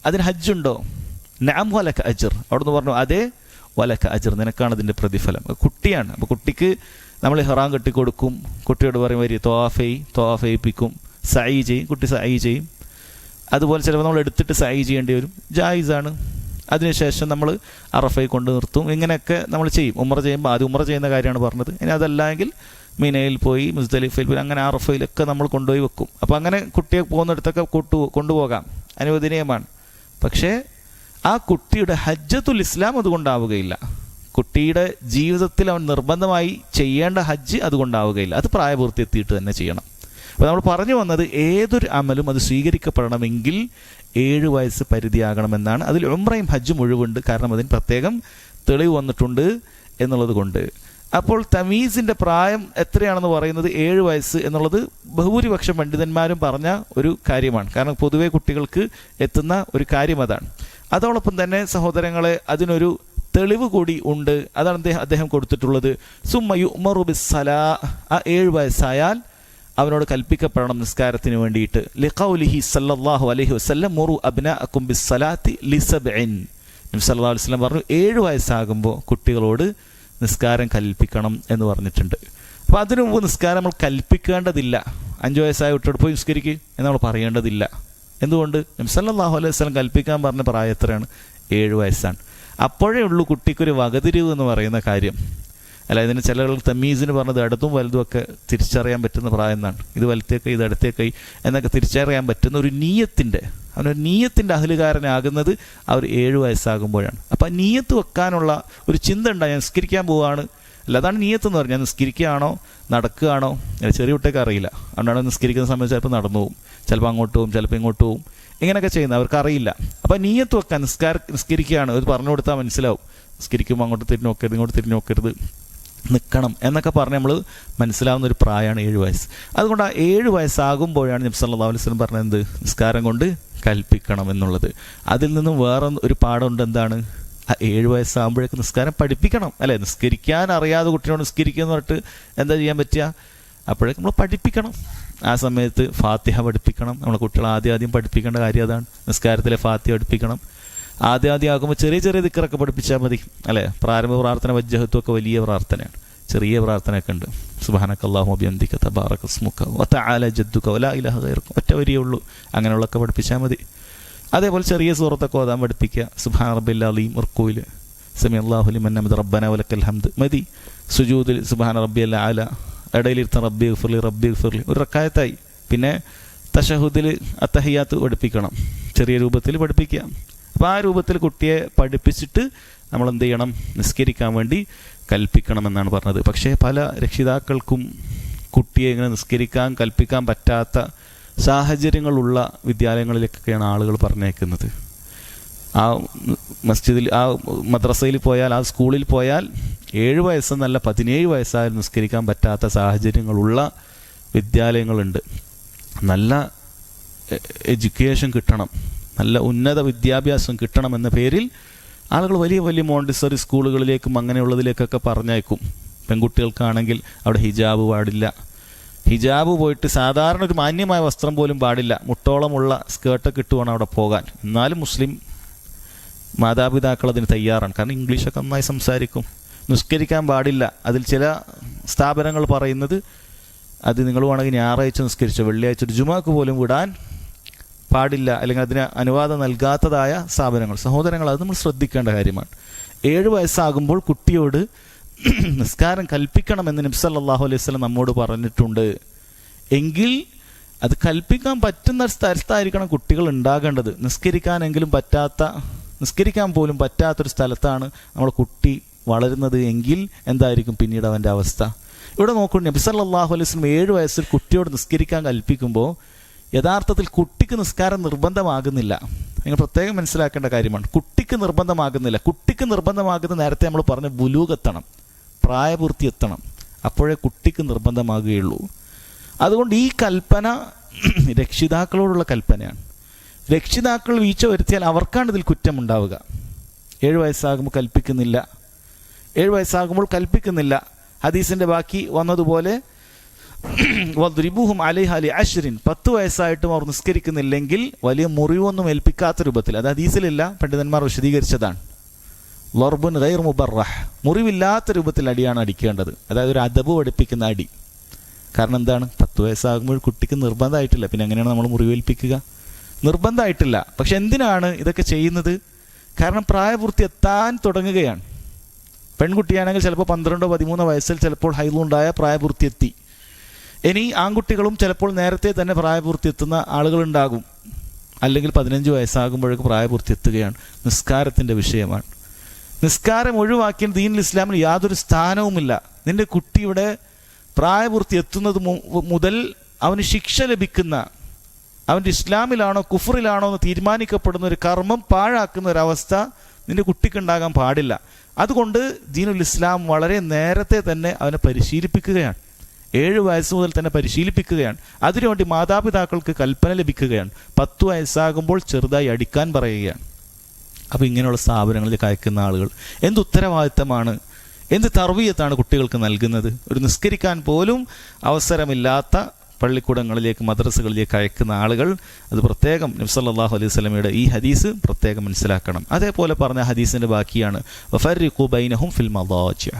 അതിന് ഹജ്ജുണ്ടോ? നഅം വലക അജ്ർ. അവിടുന്ന് പറഞ്ഞു, അതെ, വലക അജ്ർ, നിനക്കാണ് അതിൻ്റെ പ്രതിഫലം. കുട്ടിയാണ്. അപ്പോൾ കുട്ടിക്ക് നമ്മൾ ഇഹ്റാം കെട്ടിക്കൊടുക്കും, കുട്ടിയോട് പറയും വരി തോഫയിപ്പിക്കും, സഈ ചെയ്യും, കുട്ടി സഈ ചെയ്യും. അതുപോലെ ചിലപ്പോൾ നമ്മൾ എടുത്തിട്ട് സഈ ചെയ്യേണ്ടി വരും, ജായിസാണ്. അതിനുശേഷം നമ്മൾ അറഫയിൽ കൊണ്ട് നിർത്തും. ഇങ്ങനെയൊക്കെ നമ്മൾ ചെയ്യും. ഉംറ ചെയ്യുമ്പോൾ ആദ്യം ഉംറ ചെയ്യുന്ന കാര്യമാണ് പറഞ്ഞത്. ഇനി അതല്ലെങ്കിൽ മിനയിൽ പോയി, മുസ്ദലിഫയിൽ പോയി, അങ്ങനെ അറഫയിലൊക്കെ നമ്മൾ കൊണ്ടുപോയി വെക്കും. അപ്പോൾ അങ്ങനെ കുട്ടിയെ പോകുന്നിടത്തൊക്കെ കൊണ്ടുപോകാം, അനുവദനീയമാണ്. പക്ഷേ ആ കുട്ടിയുടെ ഹജ്ജത്തുൽ ഇസ്ലാം അതുകൊണ്ടാവുകയില്ല. കുട്ടിയുടെ ജീവിതത്തിൽ അവൻ നിർബന്ധമായി ചെയ്യേണ്ട ഹജ്ജ് അതുകൊണ്ടാവുകയില്ല. അത് പ്രായപൂർത്തി എത്തിയിട്ട് തന്നെ ചെയ്യണം. അപ്പോൾ നമ്മൾ പറഞ്ഞു വന്നത് ഏതൊരു അമലും അത് സ്വീകരിക്കപ്പെടണമെങ്കിൽ 7 വയസ്സ് പരിധിയാകണമെന്നാണ്. അതിൽ ഉംറയും ഹജ്ജും ഒഴിവുണ്ട്, കാരണം അതിന് പ്രത്യേകം തെളിവ് വന്നിട്ടുണ്ട് എന്നുള്ളത് കൊണ്ട്. അപ്പോൾ തമീസിൻ്റെ പ്രായം എത്രയാണെന്ന് പറയുന്നത് 7 വയസ്സ് എന്നുള്ളത് ബഹുഭൂരിപക്ഷം പണ്ഡിതന്മാരും പറഞ്ഞ ഒരു കാര്യമാണ്. കാരണം പൊതുവെ കുട്ടികൾക്ക് എത്തുന്ന ഒരു കാര്യം അതാണ്. അതോടൊപ്പം തന്നെ സഹോദരങ്ങളെ അതിനൊരു തെളിവ് കൂടി ഉണ്ട്. അതാണ് അദ്ദേഹം കൊടുത്തിട്ടുള്ളത്. സുമ്മ യുഅ്മറു ബിസ്സലാ, ആ 7 വയസ്സായാൽ അവനോട് കൽപ്പിക്കപ്പെടണം നിസ്കാരത്തിന് വേണ്ടിയിട്ട്. ലിഖൗലിഹി സല്ലല്ലാഹു അലൈഹി വസല്ലം മുറു അബ്നാഅക്കും ബിസ്സലാത്തി ലിസബ്ഇൻ. നബി സല്ലല്ലാഹു അലൈഹി വസല്ലം പറഞ്ഞു 7 വയസ്സാകുമ്പോൾ കുട്ടികളോട് നിസ്കാരം കൽപ്പിക്കണം എന്ന് പറഞ്ഞിട്ടുണ്ട്. അപ്പോൾ അതിനു മുമ്പ് നിസ്കാരം നമ്മൾ കൽപ്പിക്കേണ്ടതില്ല. 5 വയസ്സായ കുട്ടിയോട് പോയി നിസ്കരിക്കുക എന്ന് നമ്മൾ പറയേണ്ടതില്ല. എന്തുകൊണ്ട്? നബി സല്ലല്ലാഹു അലൈഹി വസല്ലം കൽപ്പിക്കാൻ പറഞ്ഞ പ്രായം എത്രയാണ്? 7 വയസ്സാണ്. അപ്പോഴേ ഉള്ളൂ കുട്ടിക്കൊരു വകതിരിവ് എന്ന് പറയുന്ന കാര്യം. അല്ല, ഇതിന് ചില തമീസിന് പറഞ്ഞത് ഇടതും വലുതും ഒക്കെ തിരിച്ചറിയാൻ പറ്റുന്ന പ്രായം എന്നാണ്. ഇത് വലത്തേക്കൈ ഇത് ഇടത്തേക്കൈ എന്നൊക്കെ തിരിച്ചറിയാൻ പറ്റുന്ന ഒരു നീയത്തിൻ്റെ, അവനൊരു നീയത്തിൻ്റെ അഹലുകാരനാകുന്നത് ആ ഒരു 7 വയസ്സാകുമ്പോഴാണ്. അപ്പോൾ ആ നീയത്ത് വെക്കാനുള്ള ഒരു ചിന്ത ഉണ്ടായി, ഞാൻ നിസ്കരിക്കാൻ പോവുകയാണ്. അല്ല, അതാണ് നീയത്ത് എന്ന് പറഞ്ഞാൽ നിസ്കരിക്കുകയാണോ നടക്കുകയാണോ. ചെറിയ കുട്ടിയൊക്കെ അറിയില്ല, അതുകൊണ്ടാണ് നിസ്കരിക്കുന്ന സമയത്ത് ചിലപ്പോൾ നടന്നു പോകും, ചിലപ്പോൾ അങ്ങോട്ട് പോകും, ചിലപ്പോൾ ഇങ്ങോട്ട് പോകും, ഇങ്ങനെയൊക്കെ ചെയ്യുന്നത് അവർക്ക് അറിയില്ല. അപ്പോൾ നീയത്ത് വെക്കാൻ നിസ്കരിക്കുകയാണ്, അത് പറഞ്ഞു കൊടുത്താൽ മനസ്സിലാവും. നിസ്കരിക്കുമ്പോൾ അങ്ങോട്ട് തിരിഞ്ഞു നോക്കരുത്, ഇങ്ങോട്ട് തിരിഞ്ഞു നോക്കരുത്, നിൽക്കണം എന്നൊക്കെ പറഞ്ഞ് നമ്മൾ മനസ്സിലാവുന്ന ഒരു പ്രായമാണ് 7 വയസ്സ്. അതുകൊണ്ട് ആ 7 വയസ്സാകുമ്പോഴാണ് നബി സല്ലല്ലാഹു അലൈഹി വസല്ലം പറഞ്ഞത് എന്ത്? നിസ്കാരം കൊണ്ട് കൽപ്പിക്കണം എന്നുള്ളത്. അതിൽ നിന്നും വേറെ ഒരു പാഠമുണ്ട്. എന്താണ്? ആ 7 വയസ്സാകുമ്പോഴേക്ക് നിസ്കാരം പഠിപ്പിക്കണം. അല്ലേ, നിസ്കരിക്കാൻ അറിയാതെ കുട്ടിയോട് നിസ്കരിക്കുക എന്ന് പറഞ്ഞിട്ട് എന്താ ചെയ്യാൻ പറ്റുക? അപ്പോഴേക്ക് നമ്മൾ പഠിപ്പിക്കണം. ആ സമയത്ത് ഫാത്തിഹ പഠിപ്പിക്കണം. നമ്മളെ കുട്ടികൾ ആദ്യം പഠിപ്പിക്കേണ്ട കാര്യം അതാണ്. നിസ്കാരത്തിലെ ഫാത്തിഹ പഠിപ്പിക്കണം. ആദ്യം ആകുമ്പോൾ ചെറിയ ചെറിയ ദിക്റൊക്കെ പഠിപ്പിച്ചാൽ മതി. അല്ലേ, പ്രാരംഭ പ്രാർത്ഥന വജ്ജഹത്തും ഒക്കെ വലിയ പ്രാർത്ഥനയാണ്. ചെറിയ പ്രാർത്ഥനയൊക്കെ ഉണ്ട്. സുബ്ഹാനക്കല്ലാഹുമ്മ ബിഹംദിക തബാറക ഇസ്മുക വതആല ജദ്ദുക വലാ ഇലാഹ ഗൈറുക, ഒറ്റ വരിയേ ഉള്ളൂ. അങ്ങനെയുള്ളതൊക്കെ പഠിപ്പിച്ചാൽ മതി. അതേപോലെ ചെറിയ സൂറത്തൊക്കെ ഓതാൻ പഠിപ്പിക്കുക. സുബ്ഹാന റബ്ബിൽ അലീം റുക്കൂയിൽ സമിഅല്ലാഹു ലിമൻ ഹമിദ റബ്ബനാ വലക്കൽ ഹംദ് മതി. സുജൂദിൽ സുബ്ഹാന റബ്ബിയൽ അഅല, ഇടയിലിരുത്ത റബ്ബി ഗഫിർലി ഒരു റക്കായത്തായി. പിന്നെ തശഹുദിൽ അത്തഹിയാത്ത് പഠിപ്പിക്കണം, ചെറിയ രൂപത്തിൽ പഠിപ്പിക്കുക. അപ്പോൾ ആ രൂപത്തിൽ കുട്ടിയെ പഠിപ്പിച്ചിട്ട് നമ്മൾ എന്ത് ചെയ്യണം? നിസ്കരിക്കാൻ വേണ്ടി കൽപ്പിക്കണമെന്നാണ് പറഞ്ഞത്. പക്ഷേ പല രക്ഷിതാക്കൾക്കും കുട്ടിയെ ഇങ്ങനെ നിസ്കരിക്കാൻ കൽപ്പിക്കാൻ പറ്റാത്ത സാഹചര്യങ്ങളുള്ള വിദ്യാലയങ്ങളിലേക്കൊക്കെയാണ് ആളുകൾ പറഞ്ഞേക്കുന്നത്. ആ മസ്ജിദിൽ, ആ മദ്രസയിൽ പോയാൽ, ആ സ്കൂളിൽ പോയാൽ 7 വയസ്സെന്നല്ല 17 വയസ്സായാലും നിസ്കരിക്കാൻ പറ്റാത്ത സാഹചര്യങ്ങളുള്ള വിദ്യാലയങ്ങളുണ്ട്. നല്ല എഡ്യൂക്കേഷൻ കിട്ടണം, നല്ല ഉന്നത വിദ്യാഭ്യാസം കിട്ടണമെന്ന പേരിൽ ആളുകൾ വലിയ വലിയ മോണ്ടിസറി സ്കൂളുകളിലേക്കും അങ്ങനെയുള്ളതിലേക്കൊക്കെ പറഞ്ഞയക്കും. പെൺകുട്ടികൾക്കാണെങ്കിൽ അവിടെ ഹിജാബ് പാടില്ല, ഹിജാബ് പോയിട്ട് സാധാരണ ഒരു മാന്യമായ വസ്ത്രം പോലും പാടില്ല, മുട്ടോളമുള്ള സ്കേർട്ടൊക്കെ ഇട്ട് വേണം അവിടെ പോകാൻ. എന്നാലും മുസ്ലിം മാതാപിതാക്കൾ അതിന് തയ്യാറാണ്. കാരണം ഇംഗ്ലീഷൊക്കെ നന്നായി സംസാരിക്കും. നിസ്കരിക്കാൻ പാടില്ല. അതിൽ ചില സ്ഥാപനങ്ങൾ പറയുന്നത് അത് നിങ്ങൾ വേണമെങ്കിൽ ഞായറാഴ്ച നിസ്കരിച്ചോ, വെള്ളിയാഴ്ച ഒരു ജുമാക്ക് പോലും വിടാൻ പാടില്ല, അല്ലെങ്കിൽ അതിന് അനുവാദം നൽകാത്തതായ സ്ഥാപനങ്ങൾ. സഹോദരങ്ങൾ, അത് നമ്മൾ ശ്രദ്ധിക്കേണ്ട കാര്യമാണ്. 7 വയസ്സാകുമ്പോൾ കുട്ടിയോട് നിസ്കാരം കൽപ്പിക്കണമെന്ന് നബി സല്ലല്ലാഹു അലൈഹി വസല്ലം നമ്മോട് പറഞ്ഞിട്ടുണ്ട്. എങ്കിൽ അത് കൽപ്പിക്കാൻ പറ്റുന്ന സ്ഥലത്തായിരിക്കണം കുട്ടികൾ ഉണ്ടാകേണ്ടത്. നിസ്കരിക്കാൻ പോലും പറ്റാത്തൊരു സ്ഥലത്താണ് നമ്മുടെ കുട്ടി വളരുന്നത് എങ്കിൽ എന്തായിരിക്കും പിന്നീട് അവൻ്റെ അവസ്ഥ? ഇവിടെ നോക്കൂ, നബി സല്ലല്ലാഹു അലൈഹി വസല്ലം 7 വയസ്സിൽ കുട്ടിയോട് നിസ്കരിക്കാൻ കൽപ്പിക്കുമ്പോൾ യഥാർത്ഥത്തിൽ കുട്ടിക്ക് നിസ്കാരം നിർബന്ധമാകുന്നില്ല. നിങ്ങൾ പ്രത്യേകം മനസ്സിലാക്കേണ്ട കാര്യമാണ്. കുട്ടിക്ക് നിർബന്ധമാകുന്നില്ല. കുട്ടിക്ക് നിർബന്ധമാകുന്ന നേരത്തെ നമ്മൾ പറഞ്ഞ ബുലൂഗെത്തണം, പ്രായപൂർത്തി എത്തണം, അപ്പോഴേ കുട്ടിക്ക് നിർബന്ധമാകുകയുള്ളൂ. അതുകൊണ്ട് ഈ കൽപ്പന രക്ഷിതാക്കളോടുള്ള കൽപ്പനയാണ്. രക്ഷിതാക്കൾ വീഴ്ച വരുത്തിയാൽ അവർക്കാണ് ഇതിൽ കുറ്റമുണ്ടാവുക. 7 വയസ്സാകുമ്പോൾ കൽപ്പിക്കുന്നില്ല, 7 വയസ്സാകുമ്പോൾ കൽപ്പിക്കുന്നില്ല. ഹദീസിൻ്റെ ബാക്കി വന്നതുപോലെ വദ്രിബൂഹും അലൈഹ ലിഅശ്റിൻ, 10 വയസ്സായിട്ടും അവർ നിസ്കരിക്കുന്നില്ലെങ്കിൽ വലിയ മുറിവൊന്നും ഏൽപ്പിക്കാത്ത രൂപത്തിൽ, അത് ഹദീസിലില്ല, പണ്ഡിതന്മാർ വിശദീകരിച്ചതാണ്. ലർബുൻ ഗൈർ മുബറഹ്, മുറിവില്ലാത്ത രൂപത്തിൽ അടിയാണ് അടിക്കേണ്ടത്. അതായത് ഒരു അദബ് പഠിപ്പിക്കുന്ന അടി. കാരണം എന്താണ്? 10 വയസ്സാകുമ്പോൾ കുട്ടിക്ക് നിർബന്ധമായിട്ടില്ല, പിന്നെ എങ്ങനെയാണ് നമ്മൾ മുറിവേൽപ്പിക്കുക? നിർബന്ധമായിട്ടില്ല. പക്ഷെ എന്തിനാണ് ഇതൊക്കെ ചെയ്യുന്നത്? കാരണം പ്രായപൂർത്തി എത്താൻ തുടങ്ങുകയാണ്. പെൺകുട്ടിയാണെങ്കിൽ ചിലപ്പോൾ 12-13 വയസ്സിൽ ചിലപ്പോൾ ഹൈലുണ്ടായ പ്രായപൂർത്തി എത്തി. ഇനി ആൺകുട്ടികളും ചിലപ്പോൾ നേരത്തെ തന്നെ പ്രായപൂർത്തി എത്തുന്ന ആളുകളുണ്ടാകും, അല്ലെങ്കിൽ 15 വയസ്സാകുമ്പോഴേക്ക് പ്രായപൂർത്തി എത്തുകയാണ്. നിസ്കാരത്തിൻ്റെ വിഷയമാണ്. നിസ്കാരം ഒഴിവാക്കിയ ദീനുൽ ഇസ്ലാമിൽ യാതൊരു സ്ഥാനവുമില്ല. നിന്റെ കുട്ടിയുടെ പ്രായപൂർത്തി എത്തുന്നത് മുതൽ അവന് ശിക്ഷ ലഭിക്കുന്ന, അവൻ്റെ ഇസ്ലാമിലാണോ കുഫറിലാണോ എന്ന് തീരുമാനിക്കപ്പെടുന്ന ഒരു കർമ്മം പാഴാക്കുന്ന ഒരവസ്ഥ നിന്റെ കുട്ടിക്കുണ്ടാകാൻ പാടില്ല. അതുകൊണ്ട് ദീനുൽ ഇസ്ലാം വളരെ നേരത്തെ തന്നെ അവനെ പരിശീലിപ്പിക്കുകയാണ്. 7 വയസ്സ് മുതൽ തന്നെ പരിശീലിപ്പിക്കുകയാണ്. അതിനുവേണ്ടി മാതാപിതാക്കൾക്ക് കൽപ്പന ലഭിക്കുകയാണ്. 10 വയസ്സാകുമ്പോൾ ചെറുതായി അടിക്കാൻ പറയുകയാണ്. അപ്പോൾ ഇങ്ങനെയുള്ള സ്ഥാപനങ്ങളിലേക്ക് അയക്കുന്ന ആളുകൾ എന്ത് ഉത്തരവാദിത്തമാണ്, എന്ത് തർബിയത്താണ് കുട്ടികൾക്ക് നൽകുന്നത്? ഒരു നിസ്കരിക്കാൻ പോലും അവസരമില്ലാത്ത പള്ളിക്കൂടങ്ങളിലേക്ക്, മദ്രസകളിലേക്ക് അയക്കുന്ന ആളുകൾ അത് പ്രത്യേകം നബി സല്ലല്ലാഹു അലൈഹി വസല്ലമയുടെ ഈ ഹദീസ് പ്രത്യേകം മനസ്സിലാക്കണം. അതേപോലെ പറഞ്ഞ ഹദീസിൻ്റെ ബാക്കിയാണ് വഫർരിഖു ബൈനഹും ഫിൽ മദാജിഅ.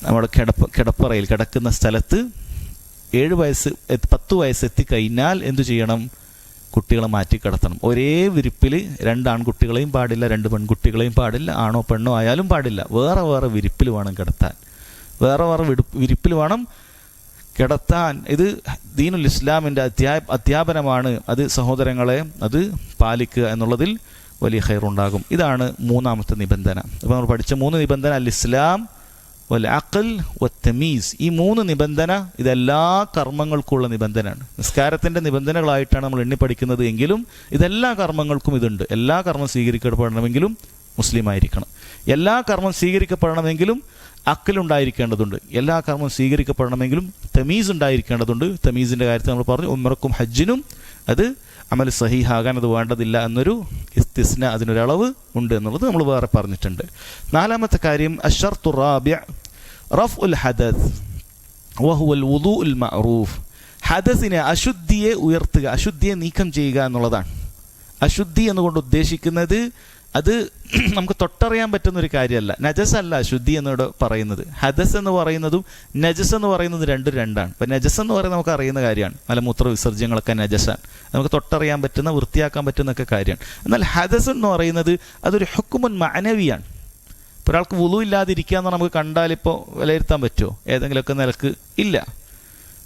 നമ്മുടെ കിടപ്പറയിൽ കിടക്കുന്ന സ്ഥലത്ത് 10 വയസ്സ് എത്തിക്കഴിഞ്ഞാൽ എന്തു ചെയ്യണം? കുട്ടികളെ മാറ്റി കിടത്തണം. ഒരേ വിരിപ്പിൽ 2 ആൺകുട്ടികളെയും പാടില്ല, 2 പെൺകുട്ടികളെയും പാടില്ല, ആണോ പെണ്ണോ ആയാലും പാടില്ല. വേറെ വേറെ വിരിപ്പിൽ വേണം കിടത്താൻ, വേറെ വേറെ വിരിപ്പിൽ വേണം കിടത്താൻ. ഇത് ദീനുൽ ഇസ്ലാമിൻ്റെ അധ്യാപനമാണ്. അത് സഹോദരങ്ങളെ, അത് പാലിക്കുക എന്നുള്ളതിൽ വലിയ ഖൈറുണ്ടാകും. ഇതാണ് 3ാമത്തെ നിബന്ധന. അപ്പോൾ നമ്മൾ പഠിച്ച 3 നിബന്ധന അൽ ഇസ്ലാം വൽ അഖൽ വത്തമീസ്. ഈ 3 നിബന്ധന ഇതെല്ലാ കർമ്മങ്ങൾക്കുള്ള നിബന്ധനയാണ്. നിസ്കാരത്തിൻ്റെ നിബന്ധനകളായിട്ടാണ് നമ്മൾ എണ്ണി പഠിക്കുന്നത് എങ്കിലും ഇതെല്ലാ കർമ്മങ്ങൾക്കും ഇതുണ്ട്. എല്ലാ കർമ്മം സ്വീകരിക്കപ്പെടണമെങ്കിലും മുസ്ലിം ആയിരിക്കണം. എല്ലാ കർമ്മം സ്വീകരിക്കപ്പെടണമെങ്കിലും അക്കലുണ്ടായിരിക്കേണ്ടതുണ്ട്. എല്ലാ കർമ്മം സ്വീകരിക്കപ്പെടണമെങ്കിലും തമീസ് ഉണ്ടായിരിക്കേണ്ടതുണ്ട്. തമീസിൻ്റെ കാര്യത്തിൽ നമ്മൾ പറഞ്ഞു, ഉംറക്കും ഹജ്ജിനും അത് അമൽ സഹീഹാകാൻ അത് വേണ്ടതില്ല എന്നൊരു ഇസ്തിസ്ന, അതിനൊരളവ് ഉണ്ട് എന്നുള്ളത് നമ്മൾ വേറെ പറഞ്ഞിട്ടുണ്ട്. 4ാമത്തെ കാര്യം അശ്ശർതു റാബിഅ റഫ്ഉൽ ഹദസ് വഹുവൽ വുദൂഉൽ മഅറൂഫ്. ഹദസിനെ, അശുദ്ധിയെ ഉയർത്തുക, അശുദ്ധിയെ നീക്കം ചെയ്യുക എന്നുള്ളതാണ്. അശുദ്ധി എന്നുകൊണ്ട് ഉദ്ദേശിക്കുന്നത് അത് നമുക്ക് തൊട്ടറിയാൻ പറ്റുന്ന ഒരു കാര്യമല്ല. നജസ് അല്ല അശുദ്ധി എന്നോട് പറയുന്നത്. ഹദസ് എന്ന് പറയുന്നതും നജസ് എന്ന് പറയുന്നത് രണ്ടാണ്. അപ്പം നജസ് എന്ന് പറയുന്നത് നമുക്ക് അറിയുന്ന കാര്യമാണ്. മലമൂത്ര വിസർജ്യങ്ങളൊക്കെ നജസാണ്, നമുക്ക് തൊട്ടറിയാൻ പറ്റുന്ന, വൃത്തിയാക്കാൻ പറ്റുന്നൊക്കെ കാര്യമാണ്. എന്നാൽ ഹദസ് എന്ന് പറയുന്നത് അതൊരു ഹുക്കുമുൻ മഅനവിയാണ്. ഇപ്പോൾ ഒരാൾക്ക് വുളു ഇല്ലാതിരിക്കുക എന്ന് നമുക്ക് കണ്ടാലിപ്പോൾ വിലയിരുത്താൻ പറ്റുമോ? ഏതെങ്കിലുമൊക്കെ നിലക്ക് ഇല്ല.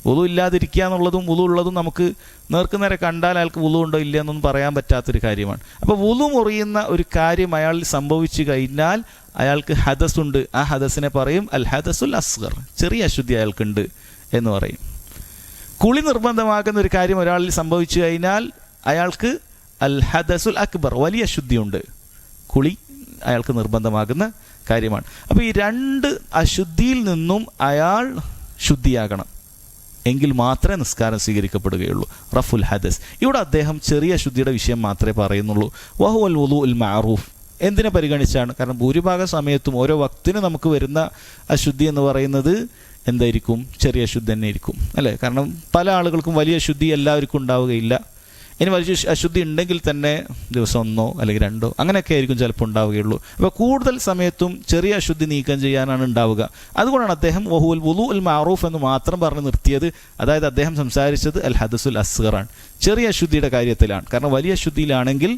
വുളു ഇല്ലാതിരിക്കുക എന്നുള്ളതും വുളു ഉള്ളതും നമുക്ക് നേർക്കുനേരെ കണ്ടാൽ അയാൾക്ക് വുളു ഉണ്ടോ ഇല്ല എന്നൊന്നും പറയാൻ പറ്റാത്തൊരു കാര്യമാണ്. അപ്പോൾ വുളു മുറിയുന്ന ഒരു കാര്യം അയാളിൽ സംഭവിച്ചു കഴിഞ്ഞാൽ അയാൾക്ക് ഹദസ് ഉണ്ട്. ആ ഹദസിനെ പറയും അൽ ഹദസുൽ അസ്ഗർ, ചെറിയ അശുദ്ധി അയാൾക്കുണ്ട് എന്ന് പറയും. കുളി നിർബന്ധമാക്കുന്ന ഒരു കാര്യം ഒരാളിൽ സംഭവിച്ചു കഴിഞ്ഞാൽ അയാൾക്ക് അൽ ഹദസുൽ അക്ബർ, വലിയ അശുദ്ധിയുണ്ട്. കുളി അയാൾക്ക് നിർബന്ധമാകുന്ന കാര്യമാണ്. അപ്പോൾ ഈ 2 അശുദ്ധിയിൽ നിന്നും അയാൾ ശുദ്ധിയാകണം, എങ്കിൽ മാത്രമേ നിസ്കാരം സ്വീകരിക്കപ്പെടുകയുള്ളൂ. റഫുൽ ഹദസ്. ഇവിടെ അദ്ദേഹം ചെറിയ ശുദ്ധിയുടെ വിഷയം മാത്രമേ പറയുന്നുള്ളൂ. വഹുവൽ വുദൂഉൽ മഅറൂഫ്. എന്തിനെ പരിഗണിച്ചാണ്? കാരണം ഭൂരിഭാഗം സമയത്തും ഓരോ വക്തിനും നമുക്ക് വരുന്ന അശുദ്ധി എന്ന് പറയുന്നത് എന്തായിരിക്കും? ചെറിയ അശുദ്ധി തന്നെ ആയിരിക്കും, അല്ലേ? കാരണം പല ആളുകൾക്കും വലിയ അശുദ്ധി എല്ലാവർക്കും ഉണ്ടാവുകയില്ല. ഇനി വലിയ അശുദ്ധി ഉണ്ടെങ്കിൽ തന്നെ ദിവസം 1 അല്ലെങ്കിൽ 2 അങ്ങനെയൊക്കെ ആയിരിക്കും ചിലപ്പോൾ ഉണ്ടാവുകയുള്ളൂ. അപ്പോൾ കൂടുതൽ സമയത്തും ചെറിയ അശുദ്ധി നീക്കം ചെയ്യാനാണ് ഉണ്ടാവുക. അതുകൊണ്ടാണ് അദ്ദേഹം വഹുവൽ വുദൂഉൽ മഅറൂഫ് എന്ന് മാത്രം പറഞ്ഞ് നിർത്തിയത്. അതായത് അദ്ദേഹം സംസാരിച്ചത് അൽ ഹദസുൽ അസ്ഗറാണ്, ചെറിയ അശുദ്ധിയുടെ കാര്യത്തിലാണ്. കാരണം വലിയ അശുദ്ധിയിലാണെങ്കിൽ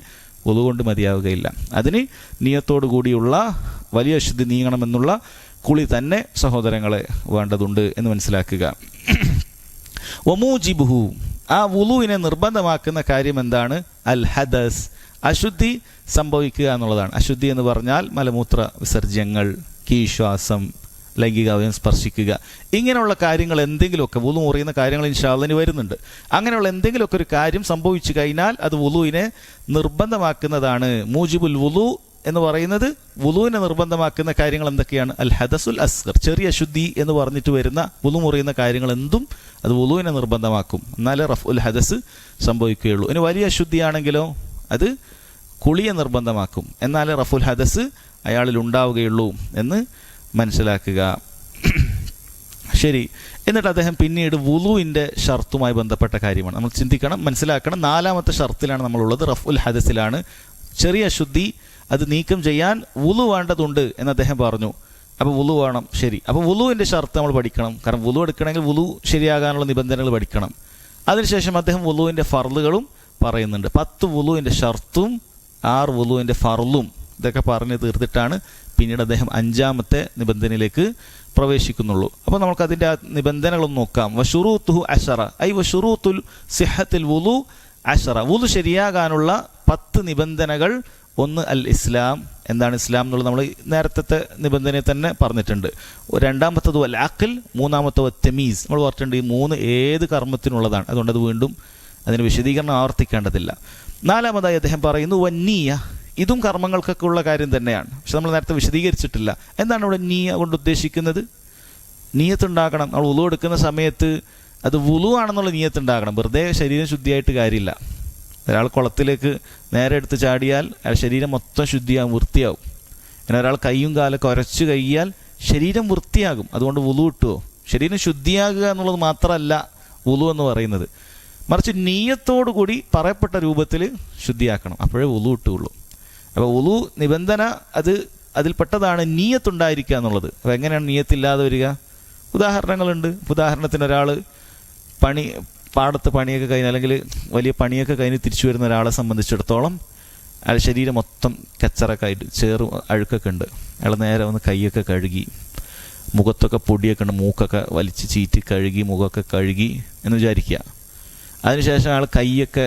വുളു കൊണ്ട് മതിയാവുകയില്ല. അതിന് നിയത്തോടു കൂടിയുള്ള വലിയ അശുദ്ധി നീങ്ങണമെന്നുള്ള കുളി തന്നെ സഹോദരങ്ങളെ വേണ്ടതുണ്ട് എന്ന് മനസ്സിലാക്കുക. വമൂജിബുഹു, ആ വുളുവിനെ നിർബന്ധമാക്കുന്ന കാര്യം എന്താണ്? അൽ ഹദസ്, അശുദ്ധി സംഭവിക്കുക എന്നുള്ളതാണ്. അശുദ്ധി എന്ന് പറഞ്ഞാൽ മലമൂത്ര വിസർജ്യങ്ങൾ, കീശ്വാസം, ലൈംഗികാവയം സ്പർശിക്കുക, ഇങ്ങനെയുള്ള കാര്യങ്ങൾ എന്തെങ്കിലുമൊക്കെ വുളു മുറിയുന്ന കാര്യങ്ങൾ ഇൻഷാ അല്ലാഹ് വരുന്നുണ്ട്. അങ്ങനെയുള്ള എന്തെങ്കിലുമൊക്കെ ഒരു കാര്യം സംഭവിച്ചു കഴിഞ്ഞാൽ അത് വുളുവിനെ നിർബന്ധമാക്കുന്നതാണ്. മൂജിബുൽ വുളു എന്ന് പറയുന്നത് വുളുവിനെ നിർബന്ധമാക്കുന്ന കാര്യങ്ങൾ എന്തൊക്കെയാണ്? അൽ ഹദസുൽ അസ്ഗർ, ചെറിയ അശുദ്ധി എന്ന് പറഞ്ഞിട്ട് വരുന്ന വുളു മുറിയുന്ന കാര്യങ്ങൾ എന്തും അത് വുളുവിനെ നിർബന്ധമാക്കും. എന്നാലേ റഫ്ഉൽ ഹദസ് സംഭവിക്കുകയുള്ളൂ. ഇനി വലിയ അശുദ്ധിയാണെങ്കിലോ അത് കുളിയെ നിർബന്ധമാക്കും. എന്നാലേ റഫ്ഉൽ ഹദസ് അയാളിൽ ഉണ്ടാവുകയുള്ളൂ എന്ന് മനസ്സിലാക്കുക. ശരി. എന്നിട്ട് അദ്ദേഹം പിന്നീട് വുളുവിൻ്റെ ഷർത്തുമായി ബന്ധപ്പെട്ട കാര്യമാണ് നമ്മൾ ചിന്തിക്കണം, മനസ്സിലാക്കണം. 4ാമത്തെ ഷർത്തിലാണ് നമ്മളുള്ളത്, റഫ്ഉൽ ഹദസിലാണ്. ചെറിയ അശുദ്ധി അത് നീക്കം ചെയ്യാൻ വുളു വേണ്ടതുണ്ട് എന്ന് അദ്ദേഹം പറഞ്ഞു. അപ്പോൾ വുളു വേണം. ശരി. അപ്പോൾ വുളുവിൻ്റെ ഷർത്ത് നമ്മൾ പഠിക്കണം. കാരണം വുളു എടുക്കണമെങ്കിൽ വുളു ശരിയാകാനുള്ള നിബന്ധനകൾ പഠിക്കണം. അതിനുശേഷം അദ്ദേഹം വുളുവിൻ്റെ ഫർളുകളും പറയുന്നുണ്ട്. 10 വുളുവിൻ്റെ ഷർത്തും 6 വുളുവിൻ്റെ ഫർളും ഇതൊക്കെ പറഞ്ഞു തീർത്തിട്ടാണ് പിന്നീട് അദ്ദേഹം 5ാമത്തെ നിബന്ധനയിലേക്ക് പ്രവേശിക്കുന്നുള്ളൂ. അപ്പോൾ നമുക്ക് അതിൻ്റെ ആ നിബന്ധനകളൊന്നും നോക്കാം. വശുറൂത്തുഹു അശറ ഐ വശുറൂത്തുൽ സിഹത്തുൽ വുളു അശറ. വുളു ശരിയാകാനുള്ള 10 നിബന്ധനകൾ. 1 അൽ ഇസ്ലാം. എന്താണ് ഇസ്ലാം എന്നുള്ളത് നമ്മൾ നേരത്തെ നിബന്ധനയെ തന്നെ പറഞ്ഞിട്ടുണ്ട്. 2ാമത്തത് അൽ അഖൽ. 3ാമത്തത് തമീസ്. നമ്മൾ പറഞ്ഞിട്ടുണ്ട് ഈ 3 ഏത് കർമ്മത്തിനുള്ളതാണ്. അതുകൊണ്ട് അത് വീണ്ടും അതിന് വിശദീകരണം ആവർത്തിക്കേണ്ടതില്ല. 4ാമതായി അദ്ദേഹം പറയുന്നു വന്നീയ. ഇതും കർമ്മങ്ങൾക്കൊക്കെ ഉള്ള കാര്യം തന്നെയാണ്, പക്ഷെ നമ്മൾ നേരത്തെ വിശദീകരിച്ചിട്ടില്ല. എന്താണ് ഇവിടെ നീയ കൊണ്ട് ഉദ്ദേശിക്കുന്നത്? നീയത്തുണ്ടാകണം. നമ്മൾ വുളു എടുക്കുന്ന സമയത്ത് അത് വുളു ആണെന്നുള്ള നീയത്തുണ്ടാകണം. വെറുതെ ശരീരം ശുദ്ധിയായിട്ട് കാര്യമില്ല. ഒരാൾ കുളത്തിലേക്ക് നേരെ എടുത്ത് ചാടിയാൽ അയാൾ ശരീരം മൊത്തം ശുദ്ധിയാകും, വൃത്തിയാവും. പിന്നെ ഒരാൾ കൈയും കാലൊക്കെ ഉരച്ച് കഴിയാൽ ശരീരം വൃത്തിയാകും. അതുകൊണ്ട് വുളു കിട്ടുമോ? ശരീരം ശുദ്ധിയാകുക എന്നുള്ളത് മാത്രമല്ല വുളു എന്ന് പറയുന്നത്, മറിച്ച് നീയത്തോടു കൂടി പറയപ്പെട്ട രൂപത്തിൽ ശുദ്ധിയാക്കണം. അപ്പോഴേ വുളു കിട്ടുകയുള്ളൂ. അപ്പോൾ വുളു നിബന്ധന അത് അതിൽപ്പെട്ടതാണ് നീയത്തുണ്ടായിരിക്കുക എന്നുള്ളത്. അപ്പോൾ എങ്ങനെയാണ് നീയത്തില്ലാതെ വരിക? ഉദാഹരണങ്ങളുണ്ട്. ഉദാഹരണത്തിന് ഒരാൾ പാടത്ത് പണിയൊക്കെ കഴിഞ്ഞ് അല്ലെങ്കിൽ വലിയ പണിയൊക്കെ കഴിഞ്ഞ് തിരിച്ചു വരുന്ന ഒരാളെ സംബന്ധിച്ചിടത്തോളം അയാൾ ശരീരം മൊത്തം കച്ചറൊക്കെ ആയിട്ട് അഴുക്കൊക്കെ ഉണ്ട്. അയാൾ നേരെ ഒന്ന് കൈയൊക്കെ കഴുകി, മുഖത്തൊക്കെ പൊടിയൊക്കെ ഉണ്ട്, മൂക്കൊക്കെ വലിച്ച് ചീറ്റി കഴുകി, മുഖമൊക്കെ കഴുകി എന്ന് വിചാരിക്കുക. അതിനുശേഷം അയാൾ കൈയൊക്കെ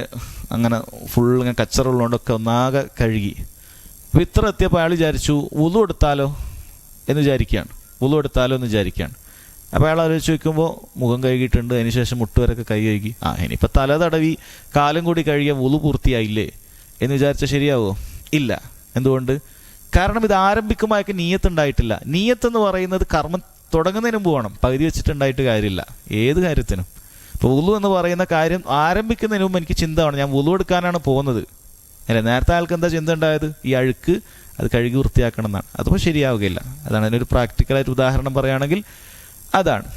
അങ്ങനെ ഫുൾ ഇങ്ങനെ കച്ചറ ഉള്ളതുകൊണ്ടൊക്കെ ഒന്നാകെ കഴുകി. അപ്പോൾ ഇത്ര എത്തിയപ്പോൾ അയാൾ വിചാരിച്ചു വുളു എടുത്താലോ എന്ന് വിചാരിക്കുകയാണ്. അപ്പോൾ അയാൾ ആലോചിച്ച് വയ്ക്കുമ്പോൾ മുഖം കഴുകിയിട്ടുണ്ട്, അതിനുശേഷം മുട്ടുവരൊക്കെ കൈ കഴുകി. ഇനിയിപ്പോൾ തല തടവി കാലും കൂടി കഴുകിയ വുളു പൂർത്തിയായില്ലേ എന്ന് വിചാരിച്ചാൽ ശരിയാവോ? ഇല്ല. എന്തുകൊണ്ട്? കാരണം ഇത് ആരംഭിക്കുമ്പോഴൊക്കെ നീയത്തുണ്ടായിട്ടില്ല. നീയത്തെന്ന് പറയുന്നത് കർമ്മം തുടങ്ങുന്നതിന് മുമ്പ് വേണം, പകുതി വെച്ചിട്ടുണ്ടായിട്ട് കാര്യമില്ല ഏത് കാര്യത്തിനും. ഇപ്പോൾ വുളു എന്ന് പറയുന്ന കാര്യം ആരംഭിക്കുന്നതിന് മുമ്പ് എനിക്ക് ചിന്ത വേണം, ഞാൻ വുളു എടുക്കാനാണ് പോകുന്നത്. അല്ലേ, നേരത്തെ ആൾക്ക് എന്താ ചിന്ത ഉണ്ടായത്? ഈ അഴുക്ക് അത് കഴുകി വൃത്തിയാക്കണം എന്നാണ്. അതിപ്പോൾ ശരിയാവുകയില്ല. അതാണ് അതിനൊരു പ്രാക്ടിക്കലായിട്ട് ഉദാഹരണം പറയുകയാണെങ്കിൽ അതാണ്.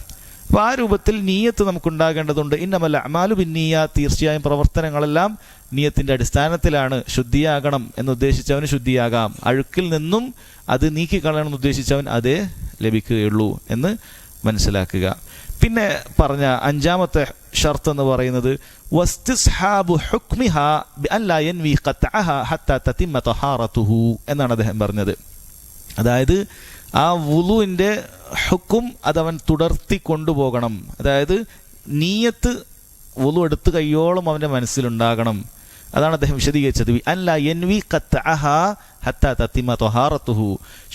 അപ്പോൾ ആ രൂപത്തിൽ നീയത്ത് നമുക്കുണ്ടാകേണ്ടതുണ്ട്. ഇന്നമല്ല അമാലു ബിന്നീയ, തീർച്ചയായും പ്രവർത്തനങ്ങളെല്ലാം നീയത്തിൻ്റെ അടിസ്ഥാനത്തിലാണ്. ശുദ്ധിയാകണം എന്നുദ്ദേശിച്ചവന് ശുദ്ധിയാകാം, അഴുക്കിൽ നിന്നും അത് നീക്കിക്കളയണം എന്നുദ്ദേശിച്ചവൻ അതേ ലഭിക്കുകയുള്ളൂ എന്ന് മനസ്സിലാക്കുക. പിന്നെ പറഞ്ഞ അഞ്ചാമത്തെ ഷർത്ത് എന്ന് പറയുന്നത് വസ്തിസ്ഹാബു ഹുക്മിഹാ ബിഅൻ ലാ യൻവി ഖത്അഹാ ഹത്താ തതിമ്മ തഹാറതുഹു എന്നാണ് അദ്ദേഹം പറഞ്ഞത്. അതായത് ആ വുളുവിൻ്റെ ഹുക്കും അതവൻ തുടർത്തി കൊണ്ടുപോകണം. അതായത് നീയത്ത് വുളു എടുത്ത് കയ്യോളം അവൻ്റെ മനസ്സിലുണ്ടാകണം. അതാണ് അദ്ദേഹം വിശദീകരിച്ചത്. ബിഅൻ ലാ യൻവി ഖത്അഹാ ഹത്താ തതിമ്മ തഹാറതുഹു,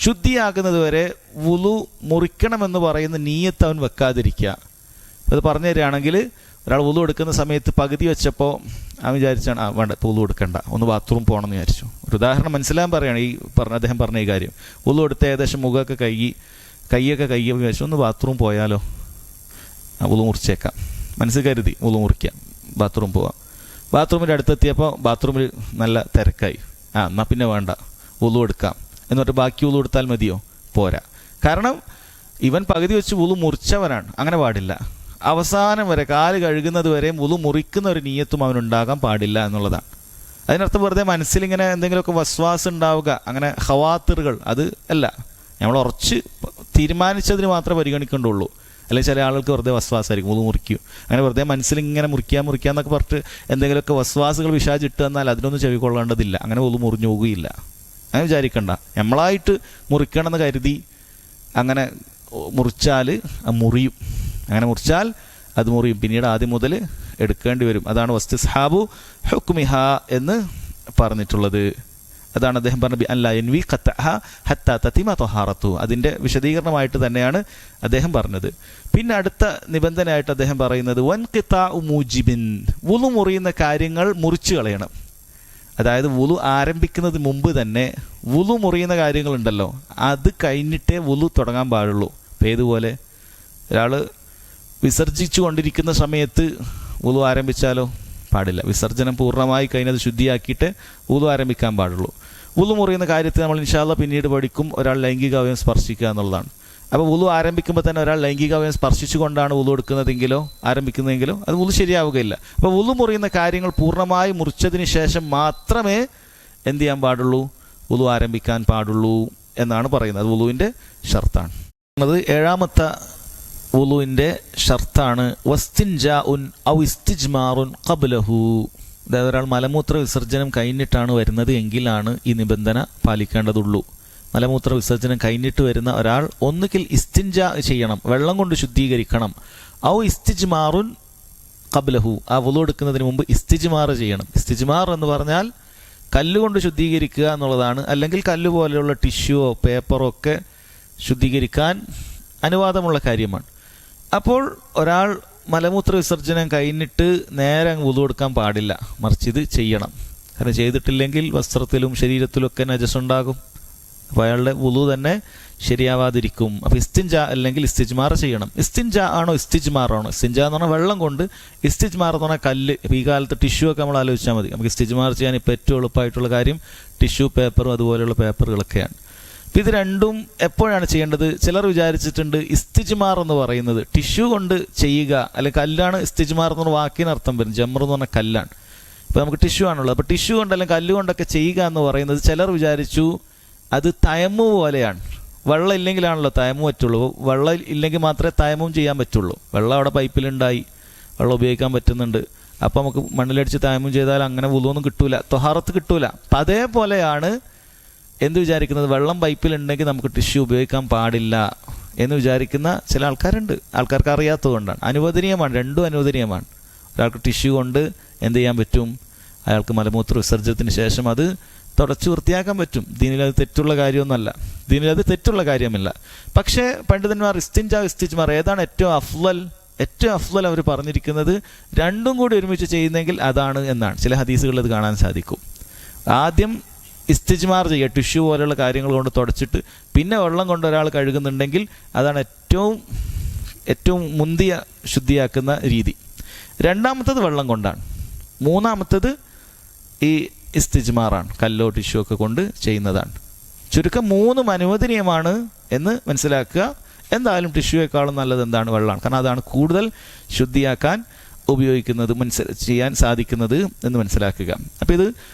ശുദ്ധിയാകുന്നത് വരെ വുളു മുറിക്കണമെന്ന് പറയുന്ന നീയത്ത് അവൻ വെക്കാതിരിക്കുക. അത് പറഞ്ഞു തരികയാണെങ്കിൽ, ഒരാൾ വുളു എടുക്കുന്ന സമയത്ത് പകുതി വെച്ചപ്പോൾ അവൻ വിചാരിച്ചാണ് വേണ്ട ഇപ്പോൾ വുളു എടുക്കണ്ട, ഒന്ന് ബാത്റൂം പോകണമെന്ന് വിചാരിച്ചു. ഒരു ഉദാഹരണം മനസ്സിലാകാൻ പറയുകയാണ് അദ്ദേഹം പറഞ്ഞ ഈ കാര്യം. വുളു എടുത്ത് ഏകദേശം മുഖമൊക്കെ കൈയൊക്കെ വിചാരിച്ചു ഒന്ന് ബാത്റൂം പോയാലോ, വുളു മുറിച്ചേക്കാം മനസ്സിൽ കരുതി വുളു മുറിക്കാം, ബാത്റൂം പോവാം. ബാത്റൂമിൻ്റെ അടുത്തെത്തിയപ്പോൾ ബാത്റൂമിൽ നല്ല തിരക്കായി. എന്നാൽ പിന്നെ വേണ്ട, വുളു എടുക്കാം എന്നിട്ട് ബാക്കി വുളു എടുത്താൽ മതിയോ? പോരാ. കാരണം ഇവൻ പകുതി വെച്ച് വുളു മുറിച്ചവനാണ്. അങ്ങനെ പാടില്ല. അവസാനം വരെ കാല് കഴുകുന്നത് വരെയും വുളു മുറിക്കുന്ന ഒരു നീയത്തും അവനുണ്ടാകാൻ പാടില്ല എന്നുള്ളതാണ്. അതിനർത്ഥം വെറുതെ മനസ്സിലിങ്ങനെ എന്തെങ്കിലുമൊക്കെ വസ്വാസം ഉണ്ടാവുക, അങ്ങനെ ഖവാത്തിറുകൾ, അത് അല്ല. നമ്മൾ ഉറച്ച് തീരുമാനിച്ചതിന് മാത്രമേ പരിഗണിക്കേണ്ടുള്ളൂ. അല്ലെങ്കിൽ ചില ആളുകൾക്ക് വെറുതെ വസ്വാസമായിരിക്കും, വുളു മുറിക്കും, അങ്ങനെ വെറുതെ മനസ്സിലിങ്ങനെ മുറിക്കാന്നൊക്കെ പറഞ്ഞിട്ട് എന്തെങ്കിലുമൊക്കെ വസ്വാസുകൾ വിശാചിട്ട് തന്നാൽ അതിനൊന്നും ചെവിക്കൊള്ളേണ്ടതില്ല. അങ്ങനെ വുളു മുറിഞ്ഞു പോകുകയില്ല. അങ്ങനെ വിചാരിക്കണ്ട. നമ്മളായിട്ട് മുറിക്കണമെന്ന് കരുതി അങ്ങനെ മുറിച്ചാൽ മുറിയും. അങ്ങനെ മുറിച്ചാൽ അത് മുറിയും, പിന്നീട് ആദ്യം മുതൽ എടുക്കേണ്ടി വരും. അതാണ് വസ്തിസ്ഹാബു ഹുക്മിഹ എന്ന് പറഞ്ഞിട്ടുള്ളത്. അതാണ് അദ്ദേഹം പറഞ്ഞ അല്ലാ യൻവി ഖത്അഹാ ഹത്താ തതിമ്മ തഹാറതുഹു, അതിൻ്റെ വിശദീകരണമായിട്ട് തന്നെയാണ് അദ്ദേഹം പറഞ്ഞത്. പിന്നെ അടുത്ത നിബന്ധനയായിട്ട് അദ്ദേഹം പറയുന്നത് വൻഖിതാഉ മൂജിബിൻ, വുളു മുറിയുന്ന കാര്യങ്ങൾ മുറിച്ചു കളയണം. അതായത് വുളു ആരംഭിക്കുന്നതിന് മുമ്പ് തന്നെ വുളു മുറിയുന്ന കാര്യങ്ങളുണ്ടല്ലോ, അത് കഴിഞ്ഞിട്ടേ വുളു തുടങ്ങാൻ പാടുള്ളൂ. അപ്പം ഏതുപോലെ ഒരാൾ വിസർജിച്ചു കൊണ്ടിരിക്കുന്ന സമയത്ത് വുളു ആരംഭിച്ചാലോ? പാടില്ല. വിസർജനം പൂർണ്ണമായി കഴിഞ്ഞത് ശുദ്ധിയാക്കിയിട്ട് വുളു ആരംഭിക്കാൻ പാടുള്ളൂ. വുളു മുറിയുന്ന കാര്യത്തിൽ നമ്മൾ ഇൻഷാ അല്ലാഹ് പിന്നീട് പഠിക്കും, ഒരാൾ ലൈംഗികാവയം സ്പർശിക്കുക എന്നുള്ളതാണ്. അപ്പോൾ വുളു ആരംഭിക്കുമ്പോൾ തന്നെ ഒരാൾ ലൈംഗികാവയം സ്പർശിച്ചുകൊണ്ടാണ് വുളു ആരംഭിക്കുന്നതെങ്കിലോ അത് വുളു ശരിയാവുകയില്ല. അപ്പോൾ വുളു മുറിയുന്ന കാര്യങ്ങൾ പൂർണ്ണമായി മുറിച്ചതിന് ശേഷം മാത്രമേ എന്ത് ചെയ്യാൻ പാടുള്ളൂ? വുളു ആരംഭിക്കാൻ പാടുള്ളൂ എന്നാണ് പറയുന്നത്. അത് വുളുവിൻ്റെ ഷർത്താണ്. അത് ഏഴാമത്തെ വുളുവിൻ്റെ ഷർത്താണ് വസ്തിൻജാഉൻ ഔ ഇസ്തിജ്മാറുൻ ഖബ്ലഹു. അതായത് ഒരാൾ മലമൂത്ര വിസർജനം കഴിഞ്ഞിട്ടാണ് വരുന്നത് എങ്കിലാണ് ഈ നിബന്ധന പാലിക്കേണ്ടതുള്ളൂ. മലമൂത്ര വിസർജനം കഴിഞ്ഞിട്ട് വരുന്ന ഒരാൾ ഒന്നുകിൽ ഇസ്തിൻജാ ചെയ്യണം, വെള്ളം കൊണ്ട് ശുദ്ധീകരിക്കണം, ഔ ഇസ്തിജ്മാറുൻ ഖബ്ലഹു, ആ വുളു എടുക്കുന്നതിന് മുമ്പ് ഇസ്തിജ്മാർ ചെയ്യണം. ഇസ്തിജ്മാർ എന്ന് പറഞ്ഞാൽ കല്ലുകൊണ്ട് ശുദ്ധീകരിക്കുക എന്നുള്ളതാണ്. അല്ലെങ്കിൽ കല്ല് പോലെയുള്ള ടിഷ്യൂവോ പേപ്പറോ ഒക്കെ ശുദ്ധീകരിക്കാൻ അനുവാദമുള്ള കാര്യമാണ്. അപ്പോൾ ഒരാൾ മലമൂത്ര വിസർജനം കഴിഞ്ഞിട്ട് നേരെ വുളു എടുക്കാൻ പാടില്ല, മറിച്ച് ഇത് ചെയ്യണം. കാരണം ചെയ്തിട്ടില്ലെങ്കിൽ വസ്ത്രത്തിലും ശരീരത്തിലുമൊക്കെ നജസുണ്ടാകും. അപ്പോൾ അയാളുടെ വുളു തന്നെ ശരിയാവാതിരിക്കും. അപ്പോൾ ഇസ്തിൻജ അല്ലെങ്കിൽ ഇസ്തിജ്മാർ ചെയ്യണം. ഇസ്തിൻജ ആണോ ഇസ്തിജ്മാർ ആണോ? ഇസ്തിൻജ എന്ന് പറഞ്ഞാൽ വെള്ളം കൊണ്ട്, ഇസ്തിജ്മാർ എന്ന് പറഞ്ഞാൽ കല്ല്. ഇപ്പോൾ ഈ കാലത്ത് ടിഷ്യൂ ഒക്കെ നമ്മൾ ആലോചിച്ചാൽ മതി. നമുക്ക് ഇസ്തിജ്മാർ ചെയ്യാൻ ഇപ്പോൾ ഏറ്റവും എളുപ്പമായിട്ടുള്ള കാര്യം ടിഷ്യൂ പേപ്പറും അതുപോലെയുള്ള പേപ്പറുകളൊക്കെയാണ്. അപ്പോൾ ഇത് രണ്ടും എപ്പോഴാണ് ചെയ്യേണ്ടത്? ചിലർ വിചാരിച്ചിട്ടുണ്ട് ഇസ്തിജ്മാർ എന്ന് പറയുന്നത് ടിഷ്യൂ കൊണ്ട് ചെയ്യുക, അല്ലെങ്കിൽ കല്ലാണ് ഇസ്തിജ്മാർ എന്ന് പറഞ്ഞ വാക്കിനർത്ഥം വരും. ജമർ എന്ന് പറഞ്ഞാൽ കല്ലാണ്. ഇപ്പോൾ നമുക്ക് ടിഷ്യൂ ആണുള്ളത്. അപ്പോൾ ടിഷ്യൂ കൊണ്ട് അല്ലെങ്കിൽ കല്ലുകൊണ്ടൊക്കെ ചെയ്യുക എന്ന് പറയുന്നത് ചിലർ വിചാരിച്ചു അത് തയമ്മു പോലെയാണ്. വെള്ളം ഇല്ലെങ്കിലാണല്ലോ തയമ്മു പറ്റുള്ളൂ. വെള്ളം ഇല്ലെങ്കിൽ മാത്രമേ തയമ്മും ചെയ്യാൻ പറ്റുള്ളൂ. വെള്ളം അവിടെ പൈപ്പിലുണ്ടായി, വെള്ളം ഉപയോഗിക്കാൻ പറ്റുന്നുണ്ട്. അപ്പോൾ നമുക്ക് മണ്ണിലടിച്ച് തയമ്മും ചെയ്താൽ അങ്ങനെ വുളുവൊന്നും കിട്ടൂല, ത്വഹാറത്ത് കിട്ടൂല. അപ്പം അതേപോലെയാണ് എന്ത് വിചാരിക്കുന്നത്, വെള്ളം പൈപ്പിലുണ്ടെങ്കിൽ നമുക്ക് ടിഷ്യൂ ഉപയോഗിക്കാൻ പാടില്ല എന്ന് വിചാരിക്കുന്ന ചില ആൾക്കാരുണ്ട്. ആൾക്കാർക്ക് അറിയാത്തതുകൊണ്ടാണ്. അനുവദനീയമാണ്, രണ്ടും അനുവദനീയമാണ്. ഒരാൾക്ക് ടിഷ്യൂ കൊണ്ട് എന്ത് ചെയ്യാൻ പറ്റും, അയാൾക്ക് മലമൂത്ര വിസർജനത്തിന് ശേഷം അത് തുടച്ച് വൃത്തിയാക്കാൻ പറ്റും. ദീനിലത് തെറ്റുള്ള കാര്യമൊന്നുമല്ല, ദീനിലത് തെറ്റുള്ള കാര്യമല്ല. പക്ഷേ പണ്ഡിതന്മാർ ഇസ്തിജ്മാർ ഏതാണ് ഏറ്റവും അഫ്ളൽ അവർ പറഞ്ഞിരിക്കുന്നത്, രണ്ടും കൂടി ഒരുമിച്ച് ചെയ്യുന്നെങ്കിൽ അതാണ് എന്നാണ്. ചില ഹദീസുകളിൽ അത് കാണാൻ സാധിക്കും. ആദ്യം ഇസ്തിജ്മാർ ചെയ്യുക, ടിഷ്യൂ പോലെയുള്ള കാര്യങ്ങൾ കൊണ്ട് തുടച്ചിട്ട് പിന്നെ വെള്ളം കൊണ്ട് ഒരാൾ കഴുകുന്നുണ്ടെങ്കിൽ അതാണ് ഏറ്റവും മുന്തിയ ശുദ്ധിയാക്കുന്ന രീതി. രണ്ടാമത്തത് വെള്ളം കൊണ്ടാണ്. മൂന്നാമത്തത് ഈ ഇസ്തിജ്മാറാണ്, കല്ലോ ടിഷ്യൂ ഒക്കെ കൊണ്ട് ചെയ്യുന്നതാണ്. ചുരുക്കം മൂന്നും അനുവദനീയമാണ് എന്ന് മനസ്സിലാക്കുക. എന്തായാലും ടിഷ്യൂയേക്കാളും നല്ലത് എന്താണ്, വെള്ളമാണ്. കാരണം അതാണ് കൂടുതൽ ശുദ്ധിയാക്കാൻ ഉപയോഗിക്കുന്നത്, ചെയ്യാൻ സാധിക്കുന്നത് എന്ന് മനസ്സിലാക്കുക. അപ്പോൾ ഇത്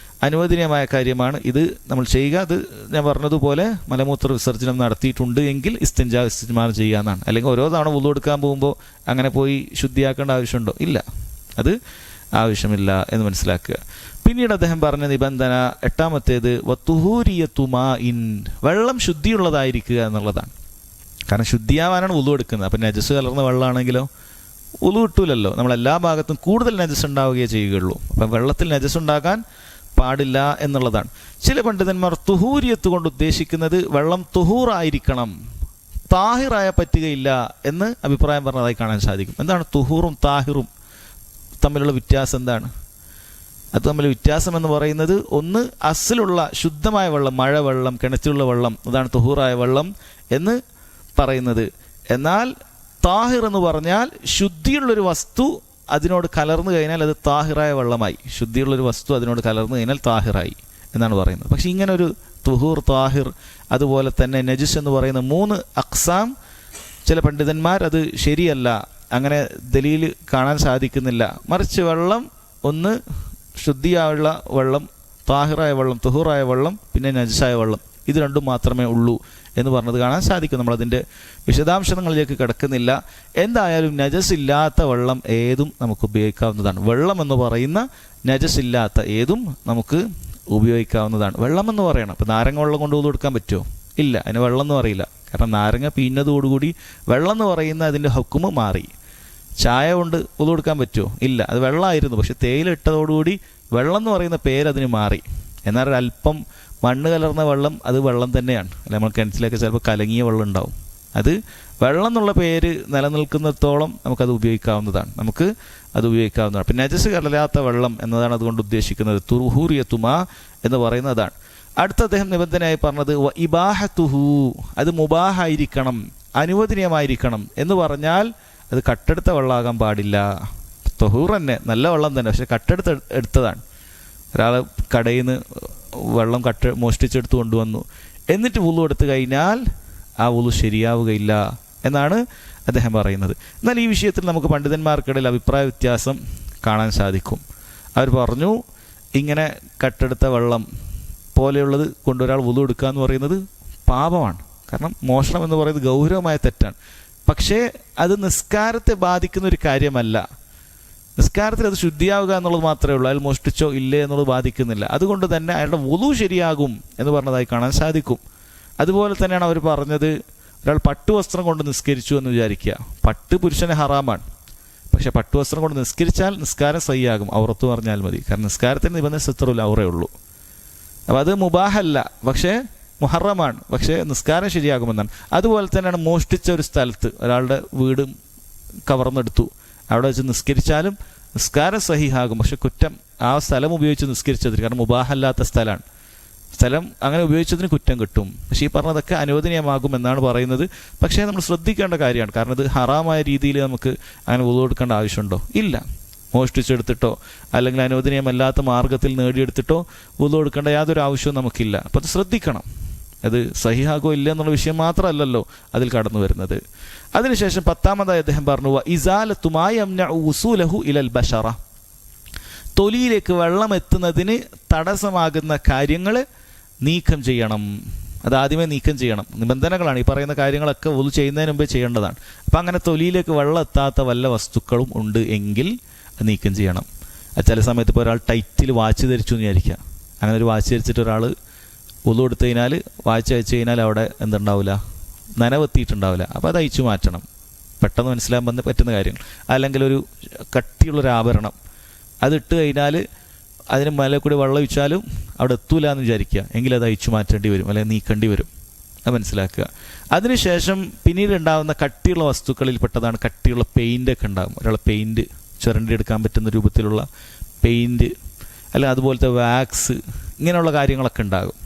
അനുവദനീയമായ കാര്യമാണ്, ഇത് നമ്മൾ ചെയ്യുക. അത് ഞാൻ പറഞ്ഞതുപോലെ മലമൂത്ര വിസർജനം നടത്തിയിട്ടുണ്ട് എങ്കിൽ ഇസ്തിജ്മാർ ചെയ്യാന്നാണ്. അല്ലെങ്കിൽ ഓരോ തവണ വുളു എടുക്കാൻ പോകുമ്പോൾ അങ്ങനെ പോയി ശുദ്ധിയാക്കേണ്ട ആവശ്യമുണ്ടോ? ഇല്ല, അത് ആവശ്യമില്ല എന്ന് മനസ്സിലാക്കുക. പിന്നീട് അദ്ദേഹം പറഞ്ഞ നിബന്ധന എട്ടാമത്തേത് വത്തുഹൂരിയത്തു മാഇൻ, വെള്ളം ശുദ്ധിയുള്ളതായിരിക്കുക എന്നുള്ളതാണ്. കാരണം ശുദ്ധിയാവാനാണ് വുളു എടുക്കുന്നത്. അപ്പം നജസ് കലർന്ന വെള്ളമാണെങ്കിലോ വുളു കിട്ടൂലല്ലോ. നമ്മളെല്ലാ ഭാഗത്തും കൂടുതൽ നജസ് ഉണ്ടാവുകയേ ചെയ്യുകയുള്ളൂ. അപ്പം വെള്ളത്തിൽ നജസ് ഉണ്ടാക്കാൻ പാടില്ല എന്നുള്ളതാണ്. ചില പണ്ഡിതന്മാർ തുഹൂരിയത്ത് കൊണ്ട് ഉദ്ദേശിക്കുന്നത് വെള്ളം തുഹൂറായിരിക്കണം, താഹിറായ പറ്റുകയില്ല എന്ന് അഭിപ്രായം പറഞ്ഞതായി കാണാൻ സാധിക്കും. എന്താണ് തുഹൂറും താഹിറും തമ്മിലുള്ള വ്യത്യാസം എന്താണ്? അത് തമ്മിൽ വ്യത്യാസം എന്ന് പറയുന്നത്, ഒന്ന് അസ്ലുള്ള ശുദ്ധമായ വെള്ളം, മഴവെള്ളം, കിണറ്റിലുള്ള വെള്ളം, അതാണ് തുഹൂറായ വെള്ളം എന്ന് പറയുന്നത്. എന്നാൽ താഹിർ എന്ന് പറഞ്ഞാൽ ശുദ്ധിയുള്ളൊരു വസ്തു അതിനോട് കലർന്നു കഴിഞ്ഞാൽ അത് താഹിറായ വെള്ളമായി. ശുദ്ധിയുള്ളൊരു വസ്തു അതിനോട് കലർന്നു കഴിഞ്ഞാൽ താഹിറായി എന്നാണ് പറയുന്നത്. പക്ഷെ ഇങ്ങനെ ഒരു തുഹൂർ, താഹിർ, അതുപോലെ തന്നെ നജിസ് എന്ന് പറയുന്ന 3 അക്സാം ചില പണ്ഡിതന്മാർ അത് ശരിയല്ല, അങ്ങനെ ദലീൽ കാണാൻ സാധിക്കുന്നില്ല. മറിച്ച് വെള്ളം ഒന്ന് ശുദ്ധിയായുള്ള വെള്ളം, താഹിറായ വെള്ളം, തുഹൂറായ വെള്ളം, പിന്നെ നജിസായ വെള്ളം, ഇത് രണ്ടും മാത്രമേ ഉള്ളൂ എന്ന് പറഞ്ഞത് കാണാൻ സാധിക്കും. നമ്മളതിൻ്റെ വിശദാംശങ്ങളിലേക്ക് കിടക്കുന്നില്ല. എന്തായാലും നജസ് ഇല്ലാത്ത വെള്ളം ഏതും നമുക്ക് ഉപയോഗിക്കാവുന്നതാണ്. വെള്ളം എന്ന് പറയുന്ന നജസ് ഇല്ലാത്ത ഏതും നമുക്ക് ഉപയോഗിക്കാവുന്നതാണ്. വെള്ളം എന്ന് പറയണം. അപ്പോൾ നാരങ്ങ വെള്ളം കൊണ്ട് വുളു എടുക്കാൻ പറ്റുമോ? ഇല്ല, അതിന് വെള്ളം എന്ന് പറയില്ല. കാരണം നാരങ്ങ പിഴിഞ്ഞതോടുകൂടി വെള്ളം എന്ന് പറയുന്ന അതിൻ്റെ ഹുക്കുമ് മാറി. ചായ കൊണ്ട് വുളു എടുക്കാൻ പറ്റുമോ? ഇല്ല, അത് വെള്ളമായിരുന്നു. പക്ഷെ തേയില ഇട്ടതോടുകൂടി വെള്ളം എന്ന് പറയുന്ന പേര് അതിന് മാറി. എന്നാൽ ഒരല്പം മണ്ണ് കലർന്ന വെള്ളം അത് വെള്ളം തന്നെയാണ്. അല്ല, നമ്മൾ കിണറ്റിലൊക്കെ ചിലപ്പോൾ കലങ്ങിയ വെള്ളം ഉണ്ടാവും. അത് വെള്ളം എന്നുള്ള പേര് നിലനിൽക്കുന്നിടത്തോളം നമുക്കത് ഉപയോഗിക്കാവുന്നതാണ്. പിന്നെ നജസ് കലരാത്ത വെള്ളം എന്നതാണ് അതുകൊണ്ട് ഉദ്ദേശിക്കുന്നത്. തുഹൂറിയത്തുമാ എന്ന് പറയുന്നതാണ്. അടുത്ത അദ്ദേഹം നിബന്ധനയായി പറഞ്ഞത് ഇബാഹത്തുഹു, അത് മുബാഹായിരിക്കണം, അനുവദനീയമായിരിക്കണം എന്ന് പറഞ്ഞാൽ അത് കട്ടെടുത്ത വെള്ളമാകാൻ പാടില്ല. തുഹൂർ തന്നെ, നല്ല വെള്ളം തന്നെ, പക്ഷെ എടുത്തതാണ്. ഒരാൾ കടയിൽ നിന്ന് വെള്ളം മോഷ്ടിച്ചെടുത്ത് കൊണ്ടുവന്നു, എന്നിട്ട് വുളു എടുത്തു കഴിഞ്ഞാൽ ആ വുളു ശരിയാവുകയില്ല എന്നാണ് അദ്ദേഹം പറയുന്നത്. എന്നാൽ ഈ വിഷയത്തിൽ നമുക്ക് പണ്ഡിതന്മാർക്കിടയിൽ അഭിപ്രായ വ്യത്യാസം കാണാൻ സാധിക്കും. അവർ പറഞ്ഞു, ഇങ്ങനെ കട്ടെടുത്ത വെള്ളം പോലെയുള്ളത് കൊണ്ടൊരാൾ വുളു എടുക്കുക എന്ന് പറയുന്നത് പാപമാണ്. കാരണം മോഷണം എന്ന് പറയുന്നത് ഗൗരവമായ തെറ്റാണ്. പക്ഷേ അത് നിസ്കാരത്തെ ബാധിക്കുന്ന ഒരു കാര്യമല്ല. നിസ്കാരത്തിൽ അത് ശുദ്ധിയാവുക എന്നുള്ളത് മാത്രമേ ഉള്ളൂ. അയാൾ മോഷ്ടിച്ചോ ഇല്ലേ എന്നുള്ളത് ബാധിക്കുന്നില്ല. അതുകൊണ്ട് തന്നെ അയാളുടെ വുളു ശരിയാകും എന്ന് പറഞ്ഞതായി കാണാൻ സാധിക്കും. അതുപോലെ തന്നെയാണ് അവർ പറഞ്ഞത്, ഒരാൾ പട്ടുവസ്ത്രം കൊണ്ട് നിസ്കരിച്ചു എന്ന് വിചാരിക്കുക. പട്ട് പുരുഷന് ഹറാമാണ്. പക്ഷെ പട്ടുവസ്ത്രം കൊണ്ട് നിസ്കരിച്ചാൽ നിസ്കാരം സഹിയാകും, ഔറത്ത് പറഞ്ഞാൽ മതി. കാരണം നിസ്കാരത്തിന് നിബന്ധന സിത്തറുൽ ഔറയേ ഉള്ളൂ. അപ്പോൾ അത് മുബാഹല്ല, പക്ഷേ മുഹറമാണ്, പക്ഷേ നിസ്കാരം ശരിയാകുമെന്നാണ്. അതുപോലെ തന്നെയാണ് മോഷ്ടിച്ച ഒരു സ്ഥലത്ത് ഒരാളുടെ വീട് കവർന്നെടുത്തു, അവിടെ വെച്ച് നിസ്കരിച്ചാലും നിസ്കാരം സഹിഹാകും, പക്ഷെ കുറ്റം ആ സ്ഥലം ഉപയോഗിച്ച് നിസ്കരിച്ചതിന്, കാരണം മുബാഹല്ലാത്ത സ്ഥലമാണ്. സ്ഥലം അങ്ങനെ ഉപയോഗിച്ചതിന് കുറ്റം കിട്ടും. പക്ഷേ ഈ പറഞ്ഞതൊക്കെ അനുവദനീയമാകും എന്നാണ് പറയുന്നത്. പക്ഷേ നമ്മൾ ശ്രദ്ധിക്കേണ്ട കാര്യമാണ്. കാരണം ഇത് ഹറാമായ രീതിയിൽ നമുക്ക് അങ്ങനെ വുളു എടുക്കേണ്ട ആവശ്യമുണ്ടോ? ഇല്ല. മോഷ്ടിച്ചെടുത്തിട്ടോ അല്ലെങ്കിൽ അനുവദനീയമല്ലാത്ത മാർഗത്തിൽ നേടിയെടുത്തിട്ടോ വുളു എടുക്കേണ്ട യാതൊരു ആവശ്യവും നമുക്കില്ല. അപ്പോൾ അത് ശ്രദ്ധിക്കണം. അത് സഹിഹാകോ ഇല്ല എന്നുള്ള വിഷയം മാത്രമല്ലല്ലോ അതിൽ കടന്നു വരുന്നത്. അതിനുശേഷം 10-ാമതായി അദ്ദേഹം പറഞ്ഞു, ഇസാലത്തു മാ യംനഉ ഉസൂലഹു ഇലൽ ബശറ, തൊലിയിലേക്ക് വെള്ളം എത്തുന്നതിന് തടസ്സമാകുന്ന കാര്യങ്ങൾ നീക്കം ചെയ്യണം. അത് ആദ്യമേ നീക്കം ചെയ്യണം. നിബന്ധനകളാണ് ഈ പറയുന്ന കാര്യങ്ങളൊക്കെ വുളു ചെയ്യുന്നതിന് മുമ്പേ ചെയ്യേണ്ടതാണ്. അപ്പം അങ്ങനെ തൊലിയിലേക്ക് വെള്ളം എത്താത്ത വല്ല വസ്തുക്കളും ഉണ്ട് എങ്കിൽ അത് നീക്കം ചെയ്യണം. ചില സമയത്ത് ഇപ്പോൾ ഒരാൾ ടൈറ്റിൽ വാച്ച് ധരിച്ചു എന്ന് വിചാരിക്കുക. അങ്ങനെ ഒരു വാച്ച് ധരിച്ചിട്ട് ഒരാൾ വുളു എടുത്തു കഴിഞ്ഞാൽ വാച്ച് അയച്ചു കഴിഞ്ഞാൽ അവിടെ എന്തുണ്ടാവില്ല, നനവെത്തിയിട്ടുണ്ടാവില്ല. അപ്പോൾ അത് അയച്ചു മാറ്റണം. പെട്ടെന്ന് മനസ്സിലാകാൻ പറ്റുന്ന കാര്യങ്ങൾ. അല്ലെങ്കിൽ ഒരു കട്ടിയുള്ളൊരു ആഭരണം അതിട്ട് കഴിഞ്ഞാൽ അതിന് മേലെ കൂടി വെള്ളം ഒഴിച്ചാലും അവിടെ എത്തൂല എന്ന് വിചാരിക്കുക. എങ്കിൽ അത് അയച്ചു മാറ്റേണ്ടി വരും, അല്ലെങ്കിൽ നീക്കേണ്ടി വരും. അത് മനസ്സിലാക്കുക. അതിനുശേഷം പിന്നീട് ഉണ്ടാകുന്ന കട്ടിയുള്ള വസ്തുക്കളിൽ പെട്ടതാണ് കട്ടിയുള്ള പെയിൻ്റൊക്കെ ഉണ്ടാകും. ഒരാളെ പെയിൻറ്റ് ചുരണ്ടി എടുക്കാൻ പറ്റുന്ന രൂപത്തിലുള്ള പെയിൻറ്റ്, അല്ലെങ്കിൽ അതുപോലത്തെ വാക്സ്, ഇങ്ങനെയുള്ള കാര്യങ്ങളൊക്കെ ഉണ്ടാകും.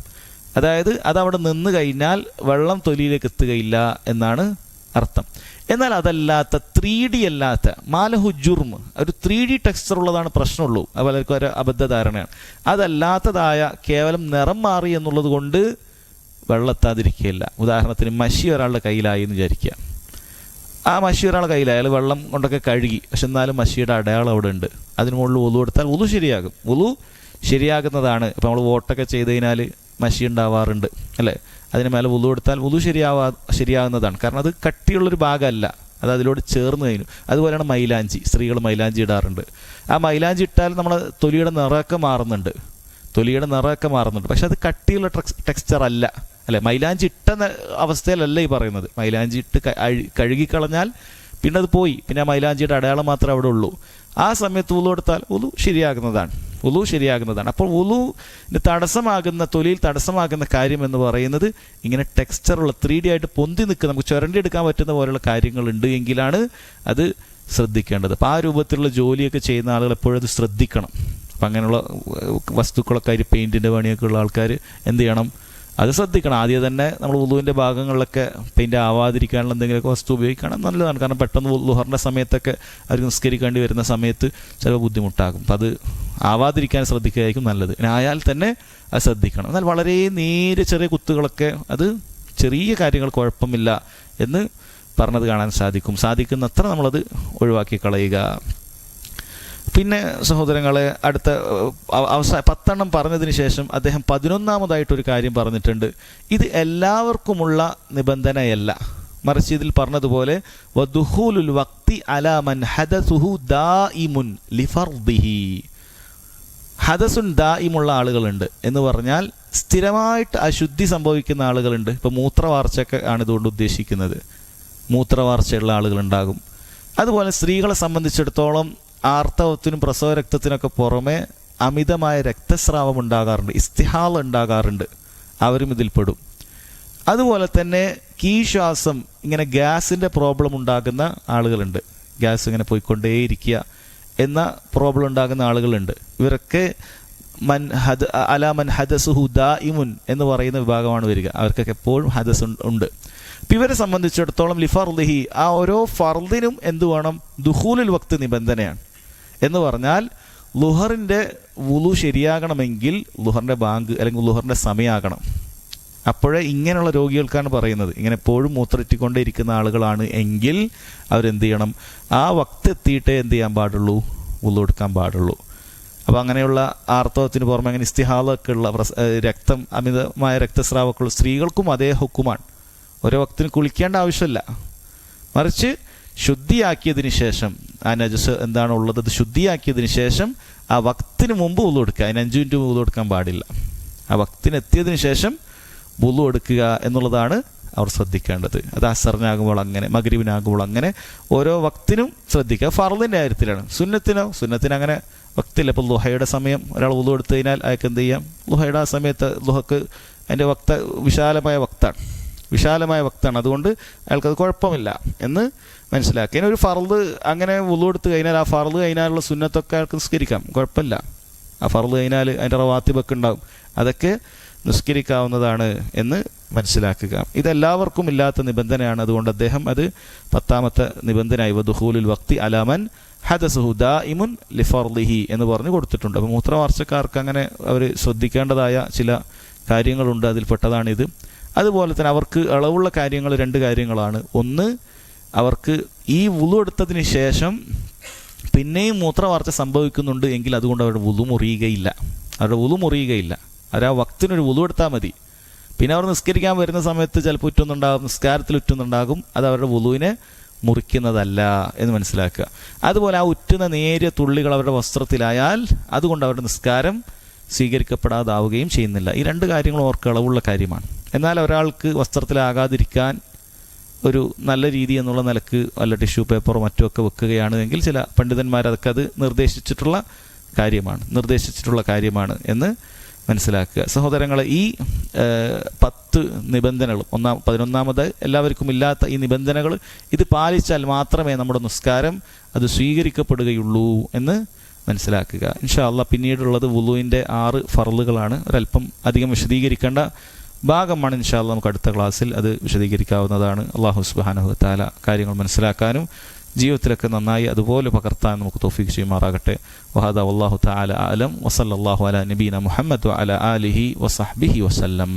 അതായത് അതവിടെ നിന്ന് കഴിഞ്ഞാൽ വെള്ളം തൊലിയിലേക്ക് എത്തുകയില്ല എന്നാണ് അർത്ഥം. എന്നാൽ അതല്ലാത്ത 3D അല്ലാത്ത മാലഹുജുർമ്, ഒരു 3D ടെക്സ്ചർ ഉള്ളതാണ് പ്രശ്നമുള്ളൂ. അത് പലർക്കും ഒരു അബദ്ധധാരണയാണ്. അതല്ലാത്തതായ കേവലം നിറം മാറി എന്നുള്ളത് കൊണ്ട് വെള്ളം എത്താതിരിക്കുകയില്ല. ഉദാഹരണത്തിന് മഷി ഒരാളുടെ കയ്യിലായി എന്ന് വിചാരിക്കുക. ആ മഷി ഒരാളുടെ കയ്യിലായി, അയാൾ വെള്ളം കൊണ്ടൊക്കെ കഴുകി, പക്ഷെ എന്നാലും മഷിയുടെ അടയാളം അവിടെ ഉണ്ട്. അതിന് മുകളിൽ വുളു എടുത്താൽ വുളു ശരിയാകും. വുളു ശരിയാകുന്നതാണ്. ഇപ്പം നമ്മൾ വോട്ടൊക്കെ ചെയ്ത് കഴിഞ്ഞാൽ മഷി ഉണ്ടാവാറുണ്ട് അല്ലേ? അതിന് മേലെ വുളു എടുത്താൽ വുളു ശരിയാകുന്നതാണ്. കാരണം അത് കട്ടിയുള്ളൊരു ഭാഗമല്ല, അത് അതിലൂടെ ചേർന്ന് കഴിഞ്ഞു. അതുപോലെയാണ് മൈലാഞ്ചി. സ്ത്രീകൾ മൈലാഞ്ചി ഇടാറുണ്ട്. ആ മൈലാഞ്ചി ഇട്ടാൽ നമ്മൾ തൊലിയുടെ നിറമൊക്കെ മാറുന്നുണ്ട്, പക്ഷെ അത് കട്ടിയുള്ള ടെക്സ്ചർ അല്ല അല്ലേ? മൈലാഞ്ചി ഇട്ട അവസ്ഥയിലല്ല ഈ പറയുന്നത്. മൈലാഞ്ചി ഇട്ട് കഴുകിക്കളഞ്ഞാൽ പിന്നെ അത് പോയി, പിന്നെ ആ മൈലാഞ്ചിയുടെ അടയാളം മാത്രമേ അവിടെ ഉള്ളൂ. ആ സമയത്ത് വുളു എടുത്താൽ വുളു ശരിയാകുന്നതാണ്. അപ്പോൾ വുളുവിന് തടസ്സമാകുന്ന, തൊലിയിൽ തടസ്സമാകുന്ന കാര്യം എന്ന് പറയുന്നത് ഇങ്ങനെ ടെക്സ്ചറുള്ള 3D ആയിട്ട് പൊന്തി നിൽക്കുന്ന, നമുക്ക് ചുരണ്ടി എടുക്കാൻ പറ്റുന്ന പോലെയുള്ള കാര്യങ്ങളുണ്ട് എങ്കിലാണ് അത് ശ്രദ്ധിക്കേണ്ടത്. അപ്പോൾ ആ രൂപത്തിലുള്ള ജോലിയൊക്കെ ചെയ്യുന്ന ആളുകൾ എപ്പോഴും അത് ശ്രദ്ധിക്കണം. അപ്പം അങ്ങനെയുള്ള വസ്തുക്കളൊക്കെ ആയിട്ട് പെയിൻറ്റിൻ്റെ പണിയൊക്കെ ഉള്ള ആൾക്കാർ എന്ത് ചെയ്യണം? അത് ശ്രദ്ധിക്കണം. ആദ്യം തന്നെ നമ്മൾ വുളുവിൻ്റെ ഭാഗങ്ങളിലൊക്കെ പെയിൻ്റ് ആവാതിരിക്കാനുള്ള എന്തെങ്കിലുമൊക്കെ വസ്തു ഉപയോഗിക്കണം, നല്ലതാണ്. കാരണം പെട്ടെന്ന് ളുഹറിൻ്റെ സമയത്തൊക്കെ അവർക്ക് നിസ്കരിക്കേണ്ടി വരുന്ന സമയത്ത് ചിലപ്പോൾ ബുദ്ധിമുട്ടാകും. അപ്പം അത് ആവാതിരിക്കാൻ ശ്രദ്ധിക്കുകയായിരിക്കും നല്ലത്. ആയാൽ തന്നെ അത് ശ്രദ്ധിക്കണം. എന്നാൽ വളരെ നേരെ ചെറിയ കുത്തുകളൊക്കെ അത് ചെറിയ കാര്യങ്ങൾ കുഴപ്പമില്ല എന്ന് പറഞ്ഞത് കാണാൻ സാധിക്കുന്നത്ര നമ്മളത് ഒഴിവാക്കി കളയുക. പിന്നെ സഹോദരങ്ങളെ, അടുത്ത 10 പറഞ്ഞതിന് ശേഷം അദ്ദേഹം 11ാമതായിട്ടൊരു കാര്യം പറഞ്ഞിട്ടുണ്ട്. ഇത് എല്ലാവർക്കുമുള്ള നിബന്ധനയല്ല, മറിച്ച് ഇതിൽ പറഞ്ഞതുപോലെ വദുഖൂലുൽ വഖ്തി അലാ മൻ ഹദസുഹു ദായിമുൻ ലിഫർദിഹി. ഹദസുൻ ദായിമുള്ള ആളുകളുണ്ട് എന്ന് പറഞ്ഞാൽ സ്ഥിരമായിട്ട് അശുദ്ധി സംഭവിക്കുന്ന ആളുകളുണ്ട്. ഇപ്പോൾ മൂത്രവാർച്ചയൊക്കെ ആണ് ഇതുകൊണ്ട് ഉദ്ദേശിക്കുന്നത്. മൂത്രവാർച്ചയുള്ള ആളുകളുണ്ടാകും. അതുപോലെ സ്ത്രീകളെ സംബന്ധിച്ചിടത്തോളം ആർത്തവത്തിനും പ്രസവ രക്തത്തിനൊക്കെ പുറമെ അമിതമായ രക്തസ്രാവം ഉണ്ടാകാറുണ്ട്, ഇസ്തിഹാൽ ഉണ്ടാകാറുണ്ട്. അവരും ഇതിൽപ്പെടും. അതുപോലെ തന്നെ കീശ്വാസം, ഇങ്ങനെ ഗ്യാസിൻ്റെ പ്രോബ്ലം ഉണ്ടാകുന്ന ആളുകളുണ്ട്. ഗ്യാസ് ഇങ്ങനെ പോയിക്കൊണ്ടേയിരിക്കുക എന്ന പ്രോബ്ലം ഉണ്ടാകുന്ന ആളുകളുണ്ട്. ഇവരൊക്കെ മൻ ഹദസുഹു ദായിമുൻ എന്ന് പറയുന്ന വിഭാഗമാണ് വരിക. അവർക്കൊക്കെ എപ്പോഴും ഹദസ് ഉണ്ട്. അപ്പം ഇവരെ സംബന്ധിച്ചിടത്തോളം ലിഫർദിഹി, ആ ഓരോ ഫർദിനും എന്ത് വേണം? ദുഖൂലുൽ വഖ്ത് നിബന്ധനയാണ്. എന്ന് പറഞ്ഞാൽ ളുഹറിൻ്റെ വുളു ശരിയാകണമെങ്കിൽ ളുഹറിൻ്റെ ബാങ്ക് അല്ലെങ്കിൽ ളുഹറിൻ്റെ സമയമാകണം. അപ്പോഴേ ഇങ്ങനെയുള്ള രോഗികൾക്കാണ് പറയുന്നത്. ഇങ്ങനെ എപ്പോഴും മൂത്രറ്റിക്കൊണ്ടേ ഇരിക്കുന്ന ആളുകളാണ് എങ്കിൽ അവരെന്ത് ചെയ്യണം? ആ വക്ത് എത്തിയിട്ടേ എന്ത് ചെയ്യാൻ പാടുള്ളൂ? വുളു എടുക്കാൻ പാടുള്ളൂ. അപ്പോൾ അങ്ങനെയുള്ള ആർത്തവത്തിന് പുറമെ അങ്ങനെ ഇസ്തിഹാലൊക്കെ ഉള്ള രക്തം, അമിതമായ രക്തസ്രാവമൊക്കെ ഉള്ള സ്ത്രീകൾക്കും അതേ ഹുക്കുമാണ്. ഓരോ വക്തിന് കുളിക്കേണ്ട ആവശ്യമില്ല, മറിച്ച് ശുദ്ധിയാക്കിയതിന് ശേഷം ആ നജസ് എന്താണോ ഉള്ളത് അത് ശുദ്ധിയാക്കിയതിന് ശേഷം ആ വക്തിന് മുമ്പ് വുളു എടുക്കുക. അതിന് 5 മിനിറ്റ് വുളു എടുക്കാൻ പാടില്ല. ആ വക്തിന് എത്തിയതിന് ശേഷം വുളു എടുക്കുക എന്നുള്ളതാണ് അവർ ശ്രദ്ധിക്കേണ്ടത്. അത് അസറിനാകുമ്പോൾ അങ്ങനെ, മഗ്രിബിനാകുമ്പോൾ അങ്ങനെ, ഓരോ വക്തിനും ശ്രദ്ധിക്കുക. ഫർദിൻ്റെ കാര്യത്തിലാണ്. സുന്നത്തിന് അങ്ങനെ വക്തില്ല. ഇപ്പോൾ ളുഹയുടെ സമയം ഒരാൾ വുളു എടുത്തു കഴിഞ്ഞാൽ അയാൾക്ക് എന്ത് ചെയ്യാം? ളുഹയുടെ ആ സമയത്ത് ളുഹക്ക് അതിൻ്റെ വിശാലമായ വക്താണ്. അതുകൊണ്ട് അയാൾക്കത് കുഴപ്പമില്ല എന്ന് മനസ്സിലാക്കി. ഇനി ഒരു ഫർദ് അങ്ങനെ വുളു എടുത്ത് കഴിഞ്ഞാൽ ആ ഫർദ് കഴിഞ്ഞാലുള്ള സുന്നത്തൊക്കെ അയാൾക്ക് നിസ്കരിക്കാം, കുഴപ്പമില്ല. ആ ഫർദ് കഴിഞ്ഞാൽ അതിൻ്റെ റവാത്തിബൊക്കെ ഉണ്ടാകും, അതൊക്കെ നിസ്കരിക്കാവുന്നതാണ് എന്ന് മനസ്സിലാക്കുക. ഇതെല്ലാവർക്കും ഇല്ലാത്ത നിബന്ധനയാണ്. അതുകൊണ്ട് അദ്ദേഹം അത് 10ാമത്തെ നിബന്ധനയായി വദുഖൂലുൽ വഖ്തി അലാ മൻ ഹദസുഹു ദായിമുൻ ലിഫർദിഹി എന്ന് പറഞ്ഞു കൊടുത്തിട്ടുണ്ട്. അപ്പോൾ മൂത്രവാർച്ചക്കാർക്ക് അങ്ങനെ അവർ ശ്രദ്ധിക്കേണ്ടതായ ചില കാര്യങ്ങളുണ്ട്, അതിൽപ്പെട്ടതാണിത്. അതുപോലെ തന്നെ അവർക്ക് അളവുള്ള കാര്യങ്ങൾ 2 കാര്യങ്ങളാണ്. ഒന്ന്, അവർക്ക് ഈ വുളു എടുത്തതിന് ശേഷം പിന്നെയും മൂത്രവാർച്ച സംഭവിക്കുന്നുണ്ട് എങ്കിൽ അതുകൊണ്ട് അവരുടെ വുളു മുറിയുകയില്ല. അവർ ആ വക്തിനൊരു വുളു എടുത്താൽ മതി. പിന്നെ അവർ നിസ്കരിക്കാൻ വരുന്ന സമയത്ത് ചിലപ്പോൾ ഉറ്റുന്നുണ്ടാകും, നിസ്കാരത്തിൽ ഉറ്റുന്നുണ്ടാകും. അത് അവരുടെ വുളുവിനെ മുറിക്കുന്നതല്ല എന്ന് മനസ്സിലാക്കുക. അതുപോലെ ആ ഉറ്റുന്ന നേരിയ തുള്ളികൾ അവരുടെ വസ്ത്രത്തിലായാൽ അതുകൊണ്ട് അവരുടെ നിസ്കാരം സ്വീകരിക്കപ്പെടാതാവുകയും ചെയ്യുന്നില്ല. ഈ രണ്ട് കാര്യങ്ങളും ഓർക്ക് ഇളവുള്ള കാര്യമാണ്. എന്നാൽ ഒരാൾക്ക് വസ്ത്രത്തിലാകാതിരിക്കാൻ ഒരു നല്ല രീതി എന്നുള്ള നിലക്ക് വല്ല ടിഷ്യൂ പേപ്പറോ മറ്റോ ഒക്കെ വെക്കുകയാണെങ്കിൽ ചില പണ്ഡിതന്മാർ അതൊക്കെ അത് നിർദ്ദേശിച്ചിട്ടുള്ള കാര്യമാണ് എന്ന് മനസ്സിലാക്കുക. സഹോദരങ്ങളെ, ഈ 10 നിബന്ധനകൾ 11ാമത് എല്ലാവർക്കും ഇല്ലാത്ത ഈ നിബന്ധനകൾ ഇത് പാലിച്ചാൽ മാത്രമേ നമ്മുടെ നിസ്കാരം അത് സ്വീകരിക്കപ്പെടുകയുള്ളൂ എന്ന് മനസ്സിലാക്കുക. ഇൻഷാ അല്ലാഹ് പിന്നീടുള്ളത് വുളുവിൻ്റെ 6 ഫർളുകളാണ്. ഒരല്പം അധികം വിശദീകരിക്കേണ്ട ഭാഗമാണ്. ഇൻഷാ അല്ലാഹ് നമുക്ക് അടുത്ത ക്ലാസ്സിൽ അത് വിശദീകരിക്കാവുന്നതാണ്. അല്ലാഹു സുബ്ഹാനഹു വ തആല കാര്യങ്ങൾ മനസ്സിലാക്കാനും ജീവിതത്തിലൊക്കെ നന്നായി അതുപോലെ പകർത്താൻ നമുക്ക് തൗഫീഖ് ചെയ്യുമാറാകട്ടെ. വഹദാ വല്ലാഹു തആല അഅലം വസല്ലല്ലാഹു അലാ നബീന മുഹമ്മദ് വഅലാ ആലിഹി വസഹ്ബിഹി വസല്ലം.